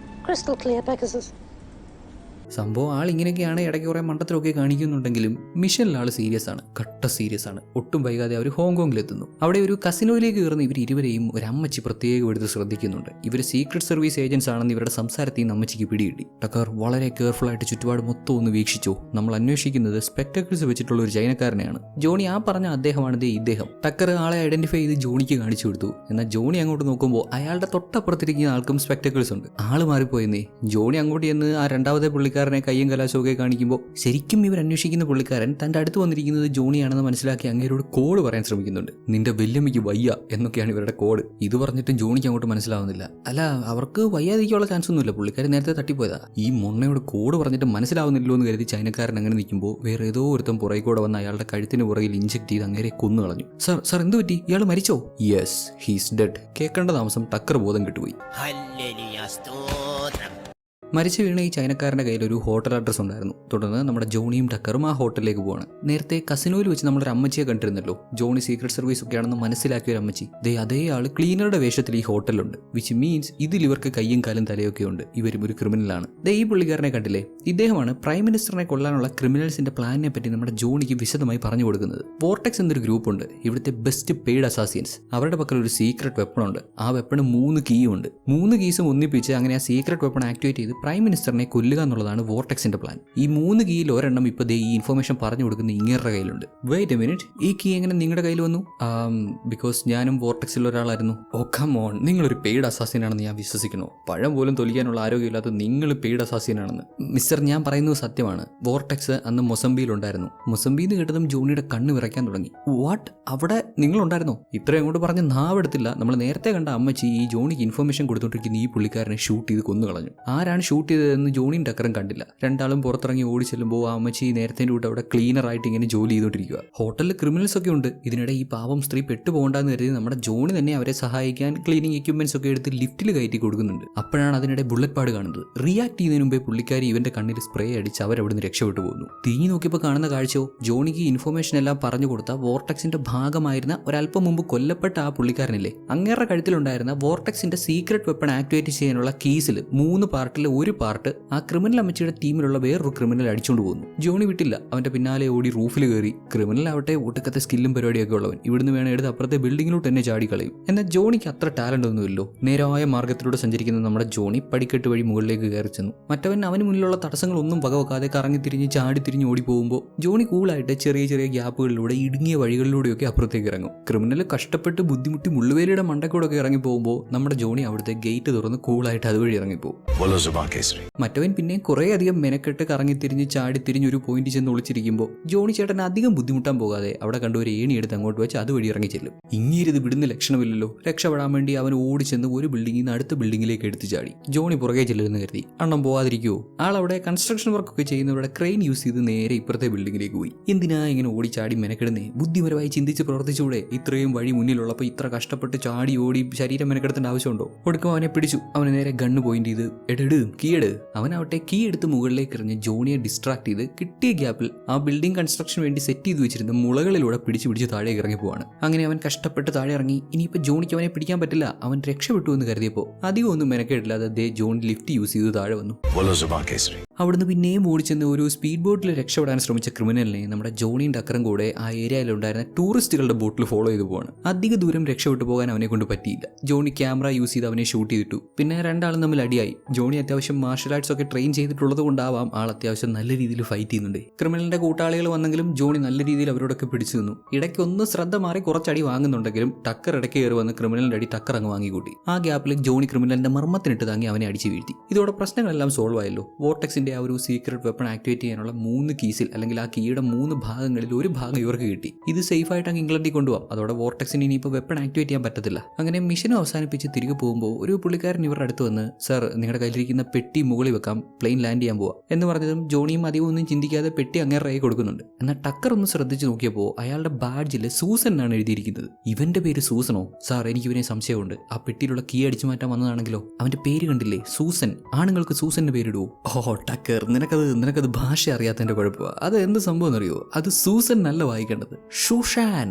S1: സംഭവം ആൾ ഇങ്ങനെയൊക്കെയാണ് ഇടയ്ക്ക് കുറേ മണ്ടത്തിലൊക്കെ കാണിക്കുന്നുണ്ടെങ്കിലും മിഷനിൽ ആൾ സീരിയസ് ആണ്, കട്ട സീരിയസ് ആണ്. ഒട്ടും വൈകാതെ അവർ ഹോങ്കോങ്ങിലെത്തുന്നു. അവിടെ ഒരു കസിനോയിലേക്ക് കയറുന്ന ഇവർ ഇരുവരെയും ഒരു അമ്മച്ചി പ്രത്യേകം എടുത്ത് ശ്രദ്ധിക്കുന്നുണ്ട്. ഇവർ സീക്രട്ട് സർവീസ് ഏജൻസ് ആണെന്ന് ഇവരുടെ സംസാരത്തിൽ നിന്ന് അമ്മച്ചിക്ക് പിടികിട്ടി. ടക്കർ വളരെ കെയർഫുൾ ആയിട്ട് ചുറ്റുപാട് മൊത്തം ഒന്ന് വീക്ഷിച്ചു. നമ്മൾ അന്വേഷിക്കുന്നത് സ്പെക്ടക്കിൾസ് വെച്ചിട്ടുള്ള ഒരു ചൈനക്കാരനെയാണ്. ജോണി ആ പറഞ്ഞ അദ്ദേഹമാണ് ഇദ്ദേഹം. ടക്കർ ആളെ ഐഡന്റിഫൈ ചെയ്ത് ജോണിക്ക് കാണിച്ചു കൊടുത്തു. എന്നാൽ ജോണി അങ്ങോട്ട് നോക്കുമ്പോൾ അയാളുടെ തൊട്ടപ്പുറത്തിരിക്കുന്ന ആൾക്കും സ്പെക്ടക്കിൾസ് ഉണ്ട്. ആള് മാറിപ്പോയെന്നേ. ജോണി അങ്ങോട്ട് ചെന്ന് ആ രണ്ടാമത്തെ പുള്ളിക്കാരനെ കയ്യും കലാശമൊക്കെ കാണിക്കുമ്പോൾ ശരിക്കും ഇവർ അന്വേഷിക്കുന്ന പുള്ളിക്കാരൻ തന്റെ അടുത്ത് വന്നിരിക്കുന്നത് ജോണിയാണെന്ന് മനസ്സിലാക്കി അങ്ങേരോട് കോഡ് പറയാൻ ശ്രമിക്കുന്നുണ്ട്. നിന്റെ വല്യമ്മയ്ക്ക് വയ്യ എന്നൊക്കെയാണ് ഇവരുടെ കോഡ്. ഇത് പറഞ്ഞിട്ടും ജോണിക്ക് അങ്ങോട്ട് മനസ്സിലാവുന്നില്ല. അല്ല, അവർക്ക് വയ്യാതിരിക്കാനുള്ള ചാൻസ് ഒന്നുമില്ല, പുള്ളിക്കാരൻ നേരത്തെ തട്ടിപ്പോയതാ. ഈ മൊണ്ണയോട് കോഡ് പറഞ്ഞിട്ട് മനസ്സിലാവുന്നില്ലോ എന്ന് കരുതി ചൈനക്കാരൻ അങ്ങനെ നിൽക്കുമ്പോൾ വേറെ ഏതോ ഒരുത്തം പുറകെ കൂടെ വന്ന് അയാളുടെ കഴുത്തിന് പുറകിൽ ഇഞ്ചെക്ട് ചെയ്ത് അങ്ങേരെ കൊന്നു കളഞ്ഞു. സർ എന്ത് പറ്റി? ഇയാൾ മരിച്ചോ? Yes, he's dead. കേൾക്കേണ്ട താമസം ടക്കർ ബോധം കിട്ടുപോയി. മരിച്ചു വീണ ഈ ചൈനക്കാരൻ്റെ കയ്യിൽ ഒരു ഹോട്ടൽ അഡ്രസ്സ് ഉണ്ടായിരുന്നു. തുടർന്ന് നമ്മുടെ ജോണിയും ടക്കറും ആ ഹോട്ടലിലേക്ക് പോവാണ്. നേരത്തെ കസിനോയിൽ വെച്ച് നമ്മളൊരു അമ്മച്ചിയെ കണ്ടിരുന്നല്ലോ. ജോണി സീക്രട്ട് സർവീസ് ഒക്കെയാണെന്ന് മനസ്സിലാക്കിയ ഒരു അമ്മച്ചി. അതേ ആൾ ക്ലീനറുടെ വേഷത്തിൽ ഈ ഹോട്ടലുണ്ട്. വിച്ച് മീൻസ് ഇതിൽ ഇവർക്ക് കയ്യും കാലും തലയൊക്കെ ഉണ്ട്. ഇവരും ഒരു ക്രിമിനലാണ്. ഈ പുള്ളിക്കാരനെ കണ്ടില്ലേ? ഇദ്ദേഹമാണ് പ്രൈം മിനിസ്റ്ററിനെ കൊല്ലാനുള്ള ക്രിമിനൽസിന്റെ പ്ലാനിനെ പറ്റി നമ്മുടെ ജോണിക്ക് വിശദമായി പറഞ്ഞു കൊടുക്കുന്നത്. വോർട്ടെക്സ് എന്നൊരു ഗ്രൂപ്പ് ഉണ്ട്, ഇവിടുത്തെ ബെസ്റ്റ് പെയ്ഡ് അസാസിയൻസ്. അവരുടെ പക്കൽ ഒരു സീക്രട്ട് വെപ്പൺ ഉണ്ട്. ആ വെപ്പണ് 3 കീയും ഉണ്ട്. 3 കീസും ഒന്നിപ്പിച്ച് അങ്ങനെ ആ സീക്രട്ട് വെപ്പൺ ആക്ടിവേറ്റ് ചെയ്ത് പ്രൈം മിനിസ്റ്ററിനെ കൊല്ലുക എന്നുള്ളതാണ് വോർട്ടെക്സിന്റെ പ്ലാൻ. ഈ 3 കീയിൽ ഒരെണ്ണം ഇപ്പോൾ ഈ ഇൻഫർമേഷൻ പറഞ്ഞു കൊടുക്കുന്ന ഇങ്ങേരുടെ കയ്യിലുണ്ട്. വെയിറ്റ് എ മിനിറ്റ്, ഈ കീ എങ്ങനെ നിങ്ങളുടെ കയ്യിൽ വന്നു? ബിക്കോസ് ഞാനും വോർട്ടെക്സിൽ ഒരാളായിരുന്നു. ഓ കം ഓൺ, നിങ്ങളൊരു പെയ്ഡ് അസാസിനാണെന്ന് ഞാൻ വിശ്വസിക്കണോ? പഴം പോലും തൊലിക്കാനുള്ള ആരോഗ്യമില്ലാത്ത നിങ്ങൾ പെയ്ഡ് അസാസിനാണെന്ന്. മിസ്റ്റർ, ഞാൻ പറയുന്നത് സത്യമാണ്. വോർട്ടെക്സ് അന്ന് മൊസംബിയിലുണ്ടായിരുന്നു. മൊസംബിന്ന് കേട്ടതും ജോണിയുടെ കണ്ണ് വിറയ്ക്കാൻ തുടങ്ങി. വാട്ട്? അവിടെ നിങ്ങളുണ്ടായിരുന്നോ? ഇത്രയും അങ്ങോട്ട് പറഞ്ഞ് നാവെടുത്തില്ല. നമ്മൾ നേരത്തെ കണ്ട അമ്മച്ചി ഈ ജോണിക്ക് ഇൻഫർമേഷൻ കൊടുത്തോണ്ടിരിക്കുന്ന ഈ പുള്ളിക്കാരനെ ഷൂട്ട് ചെയ്ത് കൊന്നു കളഞ്ഞു. ആരാണ് ഷൂട്ട് ചെയ്തതെന്ന് ജോണിയും ടക്കറും കണ്ടില്ല. രണ്ടാളും പുറത്തിറങ്ങി ഓടി ചെല്ലുമ്പോൾ ആ അമ്മച്ചി നേരത്തെ കൂടെ അവിടെ ക്ലീനർ ആയിട്ട് ഇങ്ങനെ ജോലി ചെയ്തോണ്ടിരിക്കുക. ഹോട്ടലിൽ ക്രിമിനൽസ് ഒക്കെ ഉണ്ട്. ഇതിനിടെ ഈ പാവം സ്ത്രീ പെട്ടുപോകണ്ടെന്ന് കരുതി നമ്മുടെ ജോണി തന്നെ അവരെ സഹായിക്കാൻ ക്ലീനിങ് എക്യുപ്മെന്റ്സ് ഒക്കെ എടുത്ത് ലിഫ്റ്റിൽ കയറ്റി കൊടുക്കുന്നുണ്ട്. അപ്പോഴാണ് അതിനിടെ ബുള്ളറ്റ് പാട് കാണുന്നത്. റിയാക്ട് ചെയ്യുന്നതിന് മുമ്പേ പുള്ളിക്കാരി ഇവന്റെ കണ്ണിൽ സ്പ്രേ അടിച്ച് അവരവിടുന്ന് രക്ഷപ്പെട്ടു പോകുന്നു. തിരിഞ്ഞു നോക്കിയപ്പോൾ കാണുന്ന കാഴ്ചയോ, ജോണിക്ക് ഇൻഫർമേഷൻ എല്ലാം പറഞ്ഞു കൊടുത്ത വോർട്ടെക്സിന്റെ ഭാഗമായിരുന്ന ഒരല്പം മുമ്പ് കൊല്ലപ്പെട്ട ആ പുള്ളിക്കാരനില്ലേ, അങ്ങേരുടെ കഴുത്തിലുണ്ടായിരുന്ന വോർട്ടെക്സിന്റെ സീക്രട്ട് വെപ്പൺ ആക്ടിവേറ്റ് ചെയ്യാനുള്ള കീസിൽ 3 പാർട്ടിൽ ഒരു പാർട്ട് ആ ക്രിമിനൽ അമ്മച്ചിയുടെ ടീമിലുള്ള വേറൊരു ക്രിമിനൽ അടിച്ചുകൊണ്ട് പോകുന്നു. ജോണി വിട്ടില്ല, അവന്റെ പിന്നാലെ ഓടി റൂഫിൽ കയറി. ക്രിമിനൽ ആവട്ടെ ഒട്ടുക്കത്തെ സ്കില്ലും പരിപാടിയൊക്കെ ഉള്ളവൻ. ഇവിടുന്ന് വേണം എടുത്ത് അപ്പുറത്തെ ബിൽഡിങ്ങിലോട്ട് തന്നെ ചാടിക്കളയും. എന്നാൽ ജോണിക്ക് അത്ര ടാലന്റ് ഒന്നുമില്ലോ. നേരായ മാർഗത്തിലൂടെ സഞ്ചരിക്കുന്ന നമ്മുടെ ജോണി പടിക്കെട്ട് വഴി മുകളിലേക്ക് കയറി ചെന്നു. മറ്റവൻ അവന് മുന്നിലുള്ള തടസ്സങ്ങളൊന്നും വകവെക്കാതെ കറങ്ങിത്തിരിഞ്ഞ് ചാടിത്തിരിഞ്ഞ് ഓടി പോകുമ്പോൾ ജോണി കൂളായിട്ട് ചെറിയ ചെറിയ ഗ്യാപ്പുകളിലൂടെ ഇടുങ്ങിയ വഴികളിലൂടെയൊക്കെ അപ്പുറത്തേക്ക് ഇറങ്ങും. ക്രിമിനൽ കഷ്ടപ്പെട്ട് ബുദ്ധിമുട്ടി മുള്ളുവേലിയുടെ മണ്ടക്കൂടൊക്കെ ഇറങ്ങി പോകുമ്പോൾ നമ്മുടെ ജോണി അവിടുത്തെ ഗേറ്റ് തുറന്ന് കൂളായിട്ട് അതുവഴി ഇറങ്ങിപ്പോകും. മറ്റവൻ പിന്നെ കുറേ അധികം മെനക്കെട്ട് കറങ്ങിത്തിരിഞ്ഞ് ചാടിത്തിരിഞ്ഞ് ഒരു പോയിന്റ് ചെന്ന് ഒളിച്ചിരിക്കുമ്പോൾ ജോണി ചേട്ടൻ അധികം ബുദ്ധിമുട്ടാൻ പോകാതെ അവിടെ കണ്ടു ഒരു ഏണി എടുത്ത് അങ്ങോട്ട് വെച്ച് അതുവഴി ഇറങ്ങി ചെല്ലും. ഇങ്ങേരിത് വിടുന്ന ലക്ഷണമില്ലല്ലോ. രക്ഷപ്പെടാൻ വേണ്ടി അവൻ ഓടി ചെന്ന് ഒരു ബിൽഡിങ്ങിൽ നിന്ന് അടുത്ത ബിൽഡിങ്ങിലേക്ക് എടുത്തു ചാടി. ജോണി പുറകെ ചെല്ലുമെന്ന് കരുതി. അണ്ണം പോകാതിരിക്കുവോ? ആളവിടെ കൺസ്ട്രക്ഷൻ വർക്കൊക്കെ ചെയ്യുന്നവരുടെ ക്രെയിൻ യൂസ് ചെയ്ത് നേരെ ഇപ്പുറത്തെ ബിൽഡിങ്ങിലേക്ക് പോയി. എന്തിനാ ഇങ്ങനെ ഓടിച്ചാടി മെനക്കെടുന്നേ? ബുദ്ധിപരമായി ചിന്തിച്ച് പ്രവർത്തിച്ചൂടെ? ഇത്രയും വഴി മുന്നിലുള്ളപ്പോൾ ഇത്ര കഷ്ടപ്പെട്ട് ചാടി ഓടി ശരീരം മെനക്കെടുത്തേണ്ട ആവശ്യമുണ്ടോ? ഒടുക്കം അവനെ പിടിച്ചു. അവന് നേരെ ഗണ്ണ് പോയിന്റ് ചെയ്ത് എടെട് കീയെട്. അവനാവട്ടെ കീ എടുത്ത് മുകളിലേക്ക് എറിഞ്ഞ് ജോണിയെ ഡിസ്ട്രാക്ട് ചെയ്ത് കിട്ടിയ ഗ്യാപ്പിൽ ആ ബിൽഡിംഗ് കൺസ്ട്രക്ഷൻ വേണ്ടി സെറ്റ് ചെയ്ത് വെച്ചിരുന്ന മുളകളിലൂടെ പിടിച്ച് താഴേക്ക് ഇറങ്ങി പോവാണ്. അങ്ങനെ അവൻ കഷ്ടപ്പെട്ട് താഴെ ഇറങ്ങി. ഇനിയിപ്പോൾ ജോണിക്ക് അവനെ പിടിക്കാൻ പറ്റില്ല, അവൻ രക്ഷപ്പെട്ടു എന്ന് കരുതിയപ്പോൾ അധികം ഒന്നും മെനക്കെടില്ലാതെ ജോണി ലിഫ്റ്റ് യൂസ് ചെയ്ത് താഴെ വന്നു. അവിടുന്ന് പിന്നെയും ഓടിച്ചെന്ന് ഒരു സ്പീഡ് ബോട്ടിൽ രക്ഷപ്പെടാൻ ശ്രമിച്ച ക്രിമിനലിനെ നമ്മുടെ ജോണിയും ടക്കറും കൂടെ ആ ഏരിയയിലുണ്ടായിരുന്ന ടൂറിസ്റ്റുകളുടെ ബോട്ടിൽ ഫോളോ ചെയ്തു പോവാണ്. അധിക ദൂരം രക്ഷപ്പെട്ടു പോകാൻ അവനെ കൊണ്ട് പറ്റിയില്ല. ജോണി ക്യാമറ യൂസ് ചെയ്ത് അവനെ ഷൂട്ട് ചെയ്തിട്ടു. പിന്നെ രണ്ടാളും തമ്മിൽ അടിയായി. ജോണി അത്യാവശ്യം മാർഷൽ ആർട്സ് ഒക്കെ ട്രെയിൻ ചെയ്തിട്ടുള്ളത് കൊണ്ടാവാം ആൾ അത്യാവശ്യം നല്ല രീതിയിൽ ഫൈറ്റ് ചെയ്യുന്നുണ്ട്. ക്രിമിനലിന്റെ കൂട്ടാളികൾ വന്നെങ്കിലും ജോണി നല്ല രീതിയിൽ അവരോടൊക്കെ പിടിച്ചു നിന്നു. ഇടയ്ക്ക് ഒന്ന് ശ്രദ്ധ മാറി കുറച്ചടി വാങ്ങുന്നുണ്ടെങ്കിലും ടക്കർ ഇടയ്ക്ക് കയറി വന്ന് ക്രിമിനലിന്റെ അടി ടക്കർ അങ്ങ് വാങ്ങിക്കൂട്ടി. ആ ഗ്യാപ്പിൽ ജോണി ക്രിമിനലിന്റെ മർമ്മത്തിനിട്ട് താങ്ങി അവനെ അടിച്ചു വീഴ്ത്തി. ഇതോടെ പ്രശ്നങ്ങളെല്ലാം സോൾവ് ആയല്ലോ. വോർട്ടെക്സിന്റെ ആ ഒരു സീക്രട്ട് വെപ്പൺ ആക്ടിവേറ്റ് ചെയ്യാനുള്ള 3 കീസിൽ അല്ലെങ്കിൽ ആ കീയുടെ 3 ഭാഗങ്ങളിൽ ഒരു ഭാഗം ഇവർക്ക് കിട്ടി. ഇത് സേഫ് ആയിട്ട് അങ്ങ് ഇംഗ്ലണ്ടിൽ കൊണ്ടുപോകാം. അതോടെ വോർട്ടെക്സിന് ഇനിയിപ്പോൾ വെപ്പൺ ആക്ടിവേറ്റ് ചെയ്യാൻ പറ്റത്തില്ല. അങ്ങനെ മിഷൻ അവസാനിപ്പിച്ച് തിരികെ പോകുമ്പോൾ ഒരു പുള്ളിക്കാരൻ ഇവരുടെ അടുത്ത് വന്ന്, സർ നിങ്ങളുടെ കയ്യിലിരിക്കുന്ന പെട്ടി മുകളിൽ വെക്കാം, പ്ലെയിൻ ലാൻഡ് ചെയ്യാൻ പോവാം എന്ന് പറഞ്ഞതും ജോണിയും അധികം ഒന്നും ചിന്തിക്കാതെ പെട്ടി അങ്ങേറെ കൈ കൊടുക്കുന്നുണ്ട്. എന്നാൽ ടക്കർ ഒന്ന് ശ്രദ്ധിച്ച് നോക്കിയപ്പോൾ അയാളുടെ ബാഡ്ജിൽ സൂസൻ എന്നാണ് എഴുതിയിരിക്കുന്നത്. ഇവന്റെ പേര് സൂസനോ? സാർ എനിക്ക് ഇവനെ സംശയമുണ്ട്. ആ പെട്ടിയിലുള്ള കീ അടിച്ചു മാറ്റാൻ വന്നതാണെങ്കിലോ? അവന്റെ പേര് കണ്ടില്ലേ, സൂസൻ. ആണുങ്ങൾക്ക് സൂസന്റെ പേരിടുവോ? ഓ ടക്കർ, നിനക്കത് ഭാഷ അറിയാത്തതിന്റെ കുഴപ്പമാണ്. അത് എന്ത് സംഭവം എന്നറിയോ? അത് സൂസൻ നല്ല വായിക്കേണ്ടത്, ഷൂഷാൻ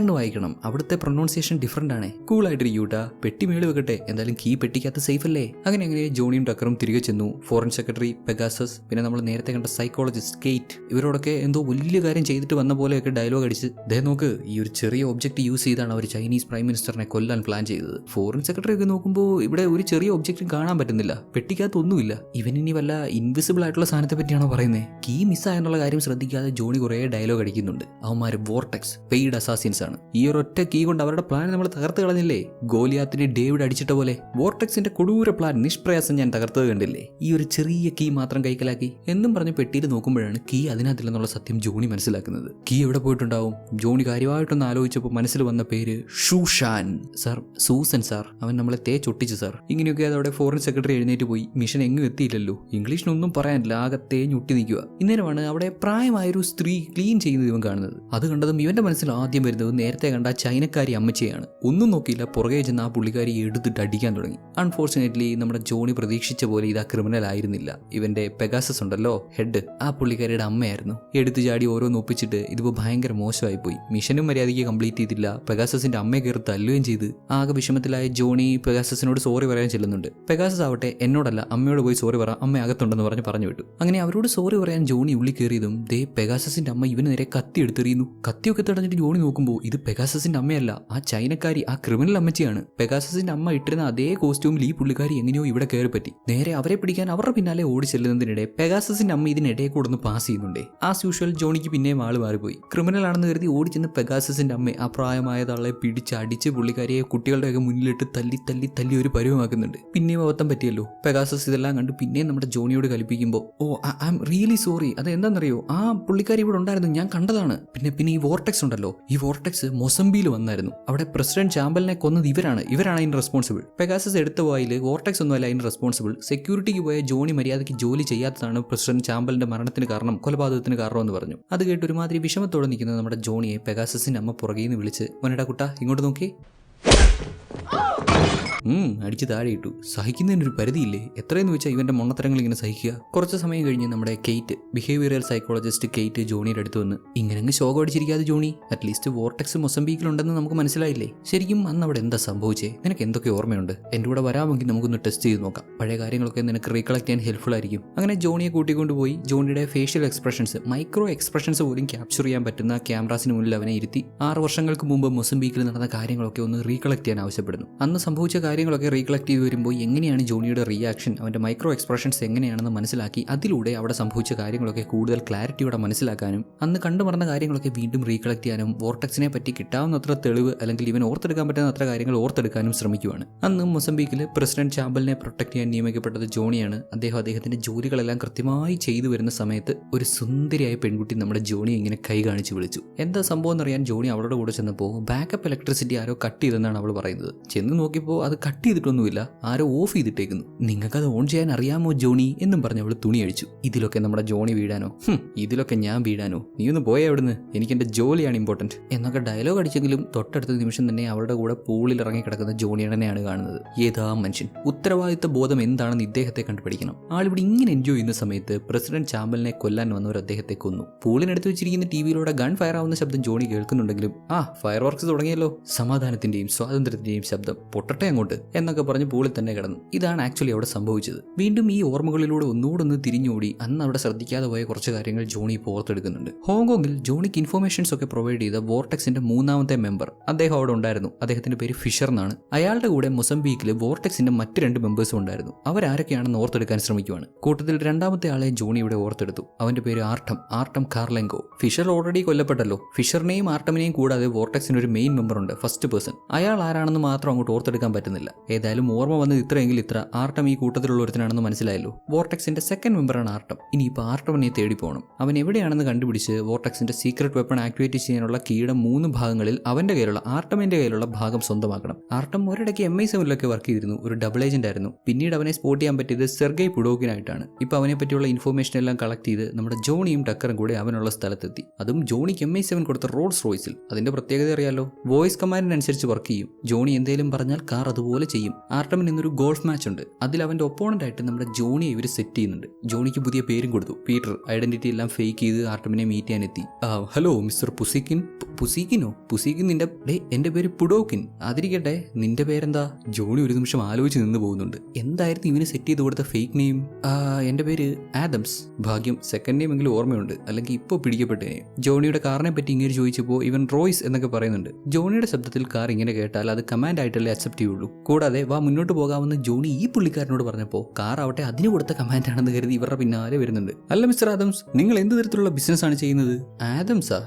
S1: എന്ന് വായിക്കണം. അവിടുത്തെ പ്രൊനൗൺസിയേഷൻ ഡിഫറെന്റ് ആണ്. കൂളായിട്ടിരിക്കൂട്ടാ, പെട്ടി മേളിൽ വെക്കട്ടെ, എന്തായാലും കീ പെട്ടിക്കകത്ത് സേഫ് അല്ലേ. അങ്ങനെ ജോണിയും ടക്കറും തിരികെ ചെന്നു. ഫോറിൻ സെക്രട്ടറി പെഗാസസ്, പിന്നെ നമ്മൾ നേരത്തെ കണ്ട സൈക്കോളജിസ്റ്റ് കേറ്റ്, ഇവരോടൊക്കെ എന്തോ വലിയ കാര്യം ചെയ്തിട്ട് വന്ന പോലെയൊക്കെ ഡയലോഗ് അടിച്ച്, ദേ നോക്ക്, ഈ ഒരു ചെറിയ ഒബ്ജക്റ്റ് യൂസ് ചെയ്താണ് അവർ ചൈനീസ് പ്രൈം മിനിസ്റ്ററിനെ കൊല്ലാൻ പ്ലാൻ ചെയ്തത്. ഫോറിൻ സെക്രട്ടറി ഒക്കെ നോക്കുമ്പോൾ ഇവിടെ ഒരു ചെറിയ ഒബ്ജക്റ്റും കാണാൻ പറ്റുന്നില്ല, പെട്ടിക്കകത്ത് ഒന്നുമില്ല. ഇവനിനി വല്ല ഇൻവിസിബിൾ ആയിട്ടുള്ള സാധനത്തെ പറ്റിയാണോ പറയുന്നത്? കീ മിസ്സായെന്നുള്ള കാര്യം ശ്രദ്ധിക്കാതെ ജോണി കുറേ ഡയലോഗ് അടിക്കുന്നുണ്ട്. അവന്മാര് വോർട്ടെക്സ് പെയ്ഡ് അസാസിൻസ് ആണ്. ഈ ഒരൊറ്റ കീ കൊണ്ട് അവരുടെ പ്ലാൻ നമ്മൾ തകർത്ത് കളഞ്ഞില്ലേ? ഗോലിയാത്തിനെ ഡേവിഡ് അടിച്ചിട്ട പോലെ വോർട്ടെക്സിന്റെ കൊടൂര പ്ലാൻ നിഷ്പ്രയാസം ഞാൻ തകർത്തത് കണ്ടില്ലേ? ഈ ഒരു ചെറിയ കീ മാത്രം കൈക്കലാക്കി എന്നും പറഞ്ഞ് പെട്ടിയിൽ നോക്കുമ്പോഴാണ് കീ അതിനകത്തില്ലെന്നുള്ള സത്യം ജോണി മനസ്സിലാക്കുന്നത്. കീ എവിടെ പോയിട്ടുണ്ടാവും? ജോണി കാര്യമായിട്ടൊന്ന് ആലോചിച്ചപ്പോൾ മനസ്സിൽ വന്ന പേര് ഷൂഷാൻ. സാർ, സൂസൻ സാർ, അവൻ നമ്മളെ തേച്ചൊട്ടിച്ചു സാർ. ഇങ്ങനെയൊക്കെ അതോടെ ഫോറിൻ സെക്രട്ടറി എഴുന്നേറ്റ് പോയി. മിഷൻ എങ്ങും എത്തിയില്ലല്ലോ. ഇംഗ്ലീഷിനൊന്നും പറയാനില്ല, ആകെ തേഞ്ഞൊട്ടി നിൽക്കുക. ഇന്നേരമാണ് അവിടെ പ്രായമായൊരു സ്ത്രീ ക്ലീൻ ചെയ്യുന്നത് ഇവൻ കാണുന്നത്. അത് കണ്ടതും ഇവന്റെ മനസ്സിൽ ആദ്യം വരുന്നത് നേരത്തെ കണ്ട ചൈനക്കാരി അമ്മച്ചയാണ്. ഒന്നും നോക്കിയില്ല, പുറകെ ചെന്ന് ആ പുള്ളിക്കാരി എടുത്തിട്ട് അടിക്കാൻ തുടങ്ങി. അൺഫോർച്ചുനേറ്റ്ലി നമ്മുടെ ജോണി പ്രതീക്ഷിച്ച പോലെ ഇത് ആ ക്രിമിനൽ ആയിരുന്നില്ല. ഇവന്റെ പെഗാസസ് ഉണ്ടല്ലോ, ഹെഡ്, ആ പുള്ളിക്കാരിയുടെ അമ്മയായിരുന്നു. എടുത്തു ചാടി ഓരോന്ന് ഒപ്പിച്ചിട്ട് ഇതിപ്പോൾ ഭയങ്കര മോശമായി പോയി. മിഷനും മര്യാദയ്ക്ക് കംപ്ലീറ്റ് ചെയ്തില്ല. പെഗാസസിന്റെ അമ്മയെ കയറി തല്ലുകയും ചെയ്ത് ആകെ വിഷമത്തിലായ ജോണി പെഗാസസിനോട് സോറി പറയാൻ ചെല്ലുന്നുണ്ട്. പെഗാസസ് ആവട്ടെ, എന്നോടല്ല അമ്മയോട് പോയി സോറി പറ, അമ്മ അകത്തുണ്ടെന്ന് പറഞ്ഞു വിട്ടു. അങ്ങനെ അവരോട് സോറി പറയാൻ ജോണി ഉള്ളിൽ കയറിയതും ദേ പെഗാസസിന്റെ അമ്മ ഇവന് നേരെ കത്തി എടുത്തെറിയുന്നു. കത്തിയൊക്കെ തടഞ്ഞിട്ട് ജോണി നോക്കുമ്പോൾ ഇത് പെഗാസസിന്റെ അമ്മയല്ല, ആ ചൈനക്കാരി, ആ ക്രിമിനൽ അമ്മച്ചിയാണ്. പെഗാസസിന്റെ അമ്മ ഇട്ടിരുന്ന അതേ കോസ്റ്റ്യൂമിൽ ഈ പുള്ളിക്കാരി എങ്ങനെയോ ഇവിടെ കയറി പറ്റി. നേരെ അവരെ പിടിക്കാൻ അവരുടെ പിന്നാലെ ഓടി ചെല്ലുന്നതിനിടെ പെഗാസസിന്റെ അമ്മ ഇതിനിടയിൽ കൂടെ ഒന്ന് പാസ് ചെയ്യുന്നുണ്ടേ. ആസ് യൂഷ്വൽ ജോണിക്ക് പിന്നെയും ആള് മാറിപ്പോയി. ക്രിമിനൽ ആണെന്ന് കരുതി ഓടി ചെന്ന് പെഗാസസിന്റെ അമ്മ ആ പ്രായമായ തള്ളെ പിടിച്ചടിച്ച് പുള്ളിക്കാരിയെ കുട്ടികളുടെയൊക്കെ മുന്നിലിട്ട് തല്ലി ഒരു പരുവമാക്കുന്നുണ്ട്. പിന്നെയും അബദ്ധം പറ്റിയല്ലോ. പെഗാസസ് ഇതെല്ലാം കണ്ട് പിന്നെയും നമ്മുടെ ജോണിയോട് കലിപ്പിക്കുമ്പോൾ, ഓ ഐ ആം റിയലി സോറി, അത് എന്താണെന്നറിയോ, ആ പുള്ളിക്കാരി ഇവിടെ ഉണ്ടായിരുന്നു, ഞാൻ കണ്ടതാണ്. പിന്നെ ഈ വോർട്ടെക്സ് ഉണ്ടല്ലോ, ഈ വോർട്ടെക്സ് മൊസംബിയിൽ വന്നായിരുന്നു. അവിടെ പ്രസിഡന്റ് ചാമ്പലിനെ കൊന്നത് ഇവരാണ് അതിന് റെസ്പോൺസിബിൾ. പെഗാസസ് എടുത്ത പോയിൽ വോർട്ടെക്സ് ഒന്നുമല്ല അതിന് റെസ്പോൺസിബിൾ. സെക്യൂരിറ്റിക്ക് പോയ ജോണി മര്യാദയ്ക്ക് ജോലി ചെയ്യാത്തതാണ് പ്രസിഡന്റ് ചാമ്പലിന്റെ മരണത്തിന് കാരണം, കൊലപാതകത്തിന് കാരണം എന്ന് പറഞ്ഞു. അത് കേട്ട് ഒരുമാതിരി വിഷമത്തോടെ നിൽക്കുന്ന നമ്മുടെ ജോണിയെ പെഗാസസിന്റെ അമ്മ പുറകെ നിന്ന് വിളിച്ച്, മോനടാ കുട്ടാ ഇങ്ങോട്ട് നോക്കി, അടിച്ച് താഴെ ഇട്ടു. സഹിക്കുന്നതിനൊരു പരിധിയില്ലേ? എത്രയെന്ന് വെച്ചാൽ ഇവന്റെ മൊണ്ണത്തരങ്ങൾ ഇങ്ങനെ സഹിക്കുക. കുറച്ച് സമയം കഴിഞ്ഞ് നമ്മുടെ കേറ്റ്, ബിഹേവിയറൽ സൈക്കോളജിസ്റ്റ് കേറ്റ് ജോണിയുടെ അടുത്ത് വന്ന്, ഇങ്ങനെ ശോകം അടിച്ചിരിക്കാതെ ജോണി, അറ്റ്ലീസ്റ്റ് വോർട്ടെക്സ് മൊസംബീക്കിലുണ്ടെന്ന് നമുക്ക് മനസ്സിലായില്ലേ? ശരിക്കും അന്ന് അവിടെ എന്താ സംഭവിച്ചേ? നിനക്ക് എന്തൊക്കെ ഓർമ്മയുണ്ട്? എൻ്റെ കൂടെ വരാമെങ്കിൽ നമുക്കൊന്ന് ടെസ്റ്റ് ചെയ്ത് നോക്കാം. പഴയ കാര്യങ്ങളൊക്കെ നിനക്ക് റീകളക്ട് ചെയ്യാൻ ഹെൽപ്ഫുൾ ആയിരിക്കും. അങ്ങനെ ജോണിയെ കൂട്ടിക്കൊണ്ടുപോയി ജോണിയുടെ ഫേഷ്യൽ എക്സ്പ്രഷൻസ്, മൈക്രോ എക്സ്പ്രഷൻസ് പോലും ക്യാപ്ചർ ചെയ്യാൻ പറ്റുന്ന ക്യാമറാസിന് മുന്നിൽ അവനെ ഇരുത്തി 6 വർഷങ്ങൾക്ക് മുമ്പ് മൊസംബീക്കിൽ നടന്ന കാര്യങ്ങളൊക്കെ ഒന്ന് റീകളക്ട് ചെയ്യാൻ ആവശ്യപ്പെടുന്നു. അന്ന് സംഭവിച്ച കാര്യങ്ങളൊക്കെ റീകളക്ട് ചെയ്ത് വരുമ്പോൾ എങ്ങനെയാണ് ജോണിയുടെ റിയാക്ഷൻ, അവൻ്റെ മൈക്രോ എക്സ്പ്രഷൻസ് എങ്ങനെയാണെന്ന് മനസ്സിലാക്കി അതിലൂടെ അവിടെ സംഭവിച്ച കാര്യങ്ങളൊക്കെ കൂടുതൽ ക്ലാരിറ്റിയോടെ മനസ്സിലാക്കാനും അന്ന് കണ്ടുമറന്ന കാര്യങ്ങളൊക്കെ വീണ്ടും റീകളക്ട് ചെയ്യാനും വോർട്ടെക്സിനെ പറ്റി കിട്ടാവുന്നത്ര തെളിവ് അല്ലെങ്കിൽ ഇവൻ ഓർത്തെടുക്കാൻ പറ്റുന്ന അത്ര കാര്യങ്ങൾ ഓർത്തെടുക്കാനും ശ്രമിക്കുവാണ്. അന്ന് മൊസംബീക്കിൽ പ്രസിഡന്റ് ചാമ്പലിനെ പ്രൊട്ടക്ട് ചെയ്യാൻ നിയമിക്കപ്പെട്ടത് ജോണിയാണ്. അദ്ദേഹത്തിന്റെ ജോലികളെല്ലാം കൃത്യമായി ചെയ്തു വരുന്ന സമയത്ത് ഒരു സുന്ദരിയായ പെൺകുട്ടി നമ്മുടെ ജോണിയെ ഇങ്ങനെ കൈ കാണിച്ച് വിളിച്ചു. എന്താ സംഭവം എന്നറിയാൻ ജോണി അവളുടെ കൂടെ ചെന്നപ്പോൾ ബാക്കപ്പ് ഇലക്ട്രിസിറ്റി ആരോ കട്ട് ചെയ്തെന്നാണ് അവൾ പറയുന്നത്. ചെന്ന് നോക്കിയപ്പോൾ അത് കട്ട് ചെയ്തിട്ടൊന്നുമില്ല, ആരോ ഓഫ് ചെയ്തിട്ടേക്കുന്നു. നിങ്ങൾക്കത് ഓൺ ചെയ്യാൻ അറിയാമോ ജോണി എന്നും പറഞ്ഞ് അവൾ തുണി അഴിച്ചു. ഇതിലൊക്കെ നമ്മുടെ ജോണി വീഴാനോ? ഇതിലൊക്കെ ഞാൻ വീഴാനോ? നീ ഒന്ന് പോയേ അവിടുന്ന്, എനിക്ക് എൻ്റെ ജോലിയാണ് ഇമ്പോർട്ടൻറ്റ് എന്നൊക്കെ ഡയലോഗ് അടിച്ചെങ്കിലും തൊട്ടടുത്ത നിമിഷം തന്നെ അവളുടെ കൂടെ പൂളിൽ ഇറങ്ങി കിടക്കുന്ന ജോണിയടനെയാണ് കാണുന്നത്. ഏതാ മനുഷ്യൻ? ഉത്തരവാദിത്ത ബോധം എന്താണെന്ന് ഇദ്ദേഹത്തെ കണ്ടുപിടിക്കണം. ആളിവിടെ ഇങ്ങനെ എൻജോയ് ചെയ്യുന്ന സമയത്ത് പ്രസിഡന്റ് ചാമ്പലിനെ കൊല്ലാൻ വന്നവർ അദ്ദേഹത്തെ കൊന്നു. പൂളിനടുത്ത് വെച്ചിരിക്കുന്ന ടിവിയിലൂടെ ഗൺ ഫയർ ആവുന്ന ശബ്ദം ജോണി കേൾക്കുന്നുണ്ടെങ്കിലും ഫയർ വർക്ക്സ് തുടങ്ങിയല്ലോ. സമാധാനത്തിന്റെയും സ്വാതന്ത്ര്യത്തിന്റെയും ശബ്ദം പൊട്ടട്ടെ അങ്ങോട്ട്. അങ്ങോട്ട് എന്നൊക്കെ പറഞ്ഞ് പൂളിൽ തന്നെ കിടന്നു. ഇതാണ് ആക്ച്വലി അവിടെ സംഭവിച്ചത്. വീണ്ടും ഈ ഓർമ്മകളിലൂടെ ഒന്നുകൂടെ തിരിഞ്ഞോടി അന്ന് അവിടെ ശ്രദ്ധിക്കാതെ പോയ കുറച്ച് കാര്യങ്ങൾ ജോണി ഇപ്പോൾ ഓർത്തെടുക്കുന്നുണ്ട്. ഹോങ്കോങ്ങിൽ ജോണിക്ക് ഇൻഫോർമേഷൻസ് ഒക്കെ പ്രൊവൈഡ് ചെയ്ത വോർട്ടെക്സിന്റെ മൂന്നാമത്തെ മെമ്പർ അദ്ദേഹം അവിടെ ഉണ്ടായിരുന്നു. അദ്ദേഹത്തിന്റെ പേര് ഫിഷർ എന്നാണ്. അയാളുടെ കൂടെ മൊസംബീക്കിൽ വോർട്ടെക്സിന്റെ മറ്റ് 2 മെമ്പേഴ്സും ഉണ്ടായിരുന്നു. അവരാരൊക്കെയാണെന്ന് ഓർത്തെടുക്കാൻ ശ്രമിക്കുവാണ്. കൂട്ടത്തിൽ രണ്ടാമത്തെ ആളെ ജോണി ഇവിടെ ഓർത്തെടുത്തു. അവന്റെ പേര് ആർട്ടം കാർലെങ്കോ. Fisher already കൊല്ലപ്പെട്ടല്ലോ. ഫിഷറിനെയും ആർട്ടമിനെയും കൂടാതെ വോർട്ടെക്സിന് ഒരു മെയിൻ മെമ്പർ ഉണ്ട്, ഫസ്റ്റ് പേഴ്സൺ. അയാൾ ആരാണെന്ന് മാത്രം അങ്ങോട്ട് ഓർത്തെടുക്കാൻ പറ്റുന്നില്ല. ഏതായാലും ഓർമ്മ വന്നത് ഇത്രയെങ്കിൽ ഇത്ര. ആർട്ടം ഈ കൂട്ടത്തിലുള്ള ഒരുത്തനാണെന്ന് മനസ്സിലായല്ലോ. വോർട്ടെക്സിന്റെ സെക്കൻഡ് മെമ്പറാണ് ആർട്ടം. ഇനിയിപ്പോൾ ആർട്ടമിനെ തേടി പോകണം. അവൻ എവിടെയാണെന്ന് കണ്ടുപിടിച്ച് വോർട്ടെക്സിന്റെ സീക്രട്ട് വെപ്പൺ ആക്ടിവേറ്റ് ചെയ്യാനുള്ള കീയുടെ 3 ഭാഗങ്ങളിൽ അവന്റെ കയ്യിലുള്ള ആർട്ടമിന്റെ കയ്യിലുള്ള ഭാഗം സ്വന്തമാക്കണം. ആർട്ടം ഒരിടയ്ക്ക് MI7 വർക്ക് ചെയ്തിരുന്നു. ഒരു ഡബിൾ ഏജന്റ് ആയിരുന്നു. പിന്നീട് അവനെ സ്പോട്ട് ചെയ്യാൻ പറ്റിയത് സെർഗൈ പുഡോക്കിനായിട്ടാണ്. ഇപ്പൊ അവനെ പറ്റിയുള്ള ഇൻഫോർമേഷൻ എല്ലാം കളക്ട് ചെയ്ത് നമ്മുടെ ജോണിയും ടക്കറും കൂടെ അവനുള്ള സ്ഥലത്തെത്തി. അതും ജോണിക്ക് MI7 കൊടുത്ത റോൾസ് റോയ്സിൽ. അതിന്റെ പ്രത്യേകത അറിയാലോ, വോയിസ് കമാൻഡിനനുസരിച്ച് വർക്ക് ചെയ്യും. ജോണി എന്തെങ്കിലും പറഞ്ഞാൽ കാർ അതുപോലെ ചെയ്യും. ആർട്ടമിന് ഇന്നൊരു ഗോൾഫ് മാച്ച് ഉണ്ട്. അതിൽ അവന്റെ ഒപ്പോണന്റ് ആയിട്ട് നമ്മുടെ ജോണിയെ ഇവർ സെറ്റ് ചെയ്യുന്നുണ്ട്. ജോണിക്ക് പുതിയ പേരും കൊടുത്തു, പീറ്റർ. ഐഡന്റിറ്റി എല്ലാം ഫേക്ക് ചെയ്ത് ആർട്ടമിനെ മീറ്റ് ചെയ്യാനെത്തി. Hello mister Pusikin. പുസിക്കിൻ നിന്റെ എന്റെ പേര് പുഡോക്കിൻ. അതിരിക്കട്ടെ, നിന്റെ പേരെന്താ? ജോണി ഒരു നിമിഷം ആലോചിച്ച് നിന്ന് പോകുന്നുണ്ട്. എന്തായിരുന്നു ഇവന് സെറ്റ് ചെയ്ത് കൊടുത്ത ഫേക്ക് നെയിം? എന്റെ പേര് ആദംസ്. ഭാഗ്യം സെക്കൻഡ് നെയിം എങ്കിലും ഓർമ്മയുണ്ട്, അല്ലെങ്കിൽ ഇപ്പോൾ പിടിക്കപ്പെട്ടേനെ. ജോണിയുടെ കാറിനെ പറ്റി ഇങ്ങനെ ചോദിച്ചപ്പോൾ ഇവൻ റോയ്സ് എന്നൊക്കെ പറയുന്നുണ്ട്. ജോണിയുടെ ശബ്ദത്തിൽ കാർ ഇങ്ങനെ കേട്ടാൽ അത് കമാൻഡ് ആയിട്ടല്ലേ അക്സെപ്റ്റ് ചെയ്യുള്ളൂ. കൂടാതെ വാ മുന്നോട്ട് പോകാമെന്ന് ജോണി ഈ പുള്ളിക്കാരനോട് പറഞ്ഞപ്പോൾ കാർ ആവട്ടെ അതിന് കൊടുത്ത കമാൻഡ് ആണെന്ന് കരുതി ഇവരുടെ പിന്നാലെ വരുന്നുണ്ട്. അല്ല മിസ്റ്റർ ആദംസ്, നിങ്ങൾ എന്ത് തരത്തിലുള്ള ബിസിനസ് ആണ് ചെയ്യുന്നത്? ആദംസാ?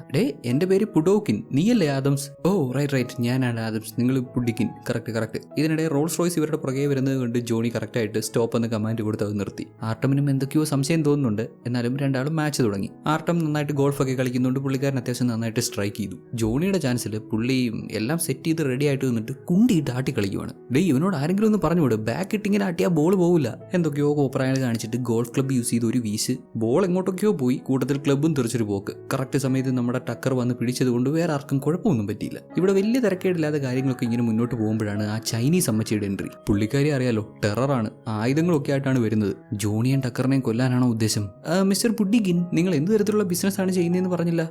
S1: എന്റെ പേര് പുഡോക്കിൻ. നീയല്ലേ ആദംസ്? ഓ റൈറ്റ്, ഞാനാണ് ആദംസ്. നിങ്ങൾ പുഡിക്കിൻ. കറക്റ്റ്. ഇതിനിടെ റോൾസ് റോയ്സ് ഇവരുടെ പുറകെ വരുന്നത് കൊണ്ട് ജോണി കറക്റ്റ് ആയിട്ട് സ്റ്റോപ്പ് എന്ന് കമാൻഡ് കൊടുത്ത് അത് നിർത്തി. ആർട്ടമിനും എന്തൊക്കെയോ സംശയം തോന്നുന്നുണ്ട്. എന്നാലും രണ്ടാളും മാച്ച് തുടങ്ങി. ആർട്ടം നന്നായിട്ട് ഗോൾഫ് ഒക്കെ കളിക്കുന്നുണ്ട്. പുള്ളിക്കാരൻ അത്യാവശ്യം നന്നായിട്ട് സ്ട്രൈക്ക് ചെയ്തു. ജോണിയുടെ ചാൻസിൽ പുള്ളിയും എല്ലാം സെറ്റ് ചെയ്ത് റെഡി ആയിട്ട് നിന്നിട്ട് കുണ്ടിയിട്ട് ആട്ടി കളിക്കുവാണ്. ഇവനോട് ആരെങ്കിലും ഒന്ന് പറഞ്ഞു വിട്, ബാക്ക് ഇട്ടിങ്ങനെ ആട്ടിയാൽ ബോൾ പോകില്ല. എന്തൊക്കെയോ കോപ്രായങ്ങൾ കാണിച്ചിട്ട് ഗോൾഫ് ക്ലബ്ബ് യൂസ് ചെയ്ത് ഒരു വീശ്. ബോൾ എങ്ങോട്ടൊക്കെയോ പോയി. കൂട്ടത്തിൽ ക്ലബ്ബും തെറിച്ചൊരു പോക്ക്. കറക്റ്റ് സമയത്ത് നമ്മുടെ ടക്കർ വന്ന് പിടിച്ചത് കൊണ്ട് വേറെ ആർക്കും കുഴപ്പമൊന്നും പറ്റിയില്ല. ഇവിടെ വലിയ തിരക്കേടില്ലാതെ കാര്യങ്ങളൊക്കെ ഇങ്ങനെ മുന്നോട്ട് പോകുമ്പോഴാണ് ആ ചൈനീസ് അമ്മച്ചിയുടെ എൻട്രി. പുള്ളിക്കാരി അറിയാലോ, ടെററാണ്. ആയുധങ്ങളൊക്കെ ആയിട്ടാണ് വരുന്നത്. ജോണിയും ടക്കറിനെയും കൊല്ലാനാണോ ഉദ്ദേശം? മിസ്റ്റർ പുഡിക്കിൻ, നിങ്ങൾ എന്ത് തരത്തിലുള്ള ബിസിനസ് ആണ് ചെയ്യുന്നതെന്ന് പറഞ്ഞില്ല.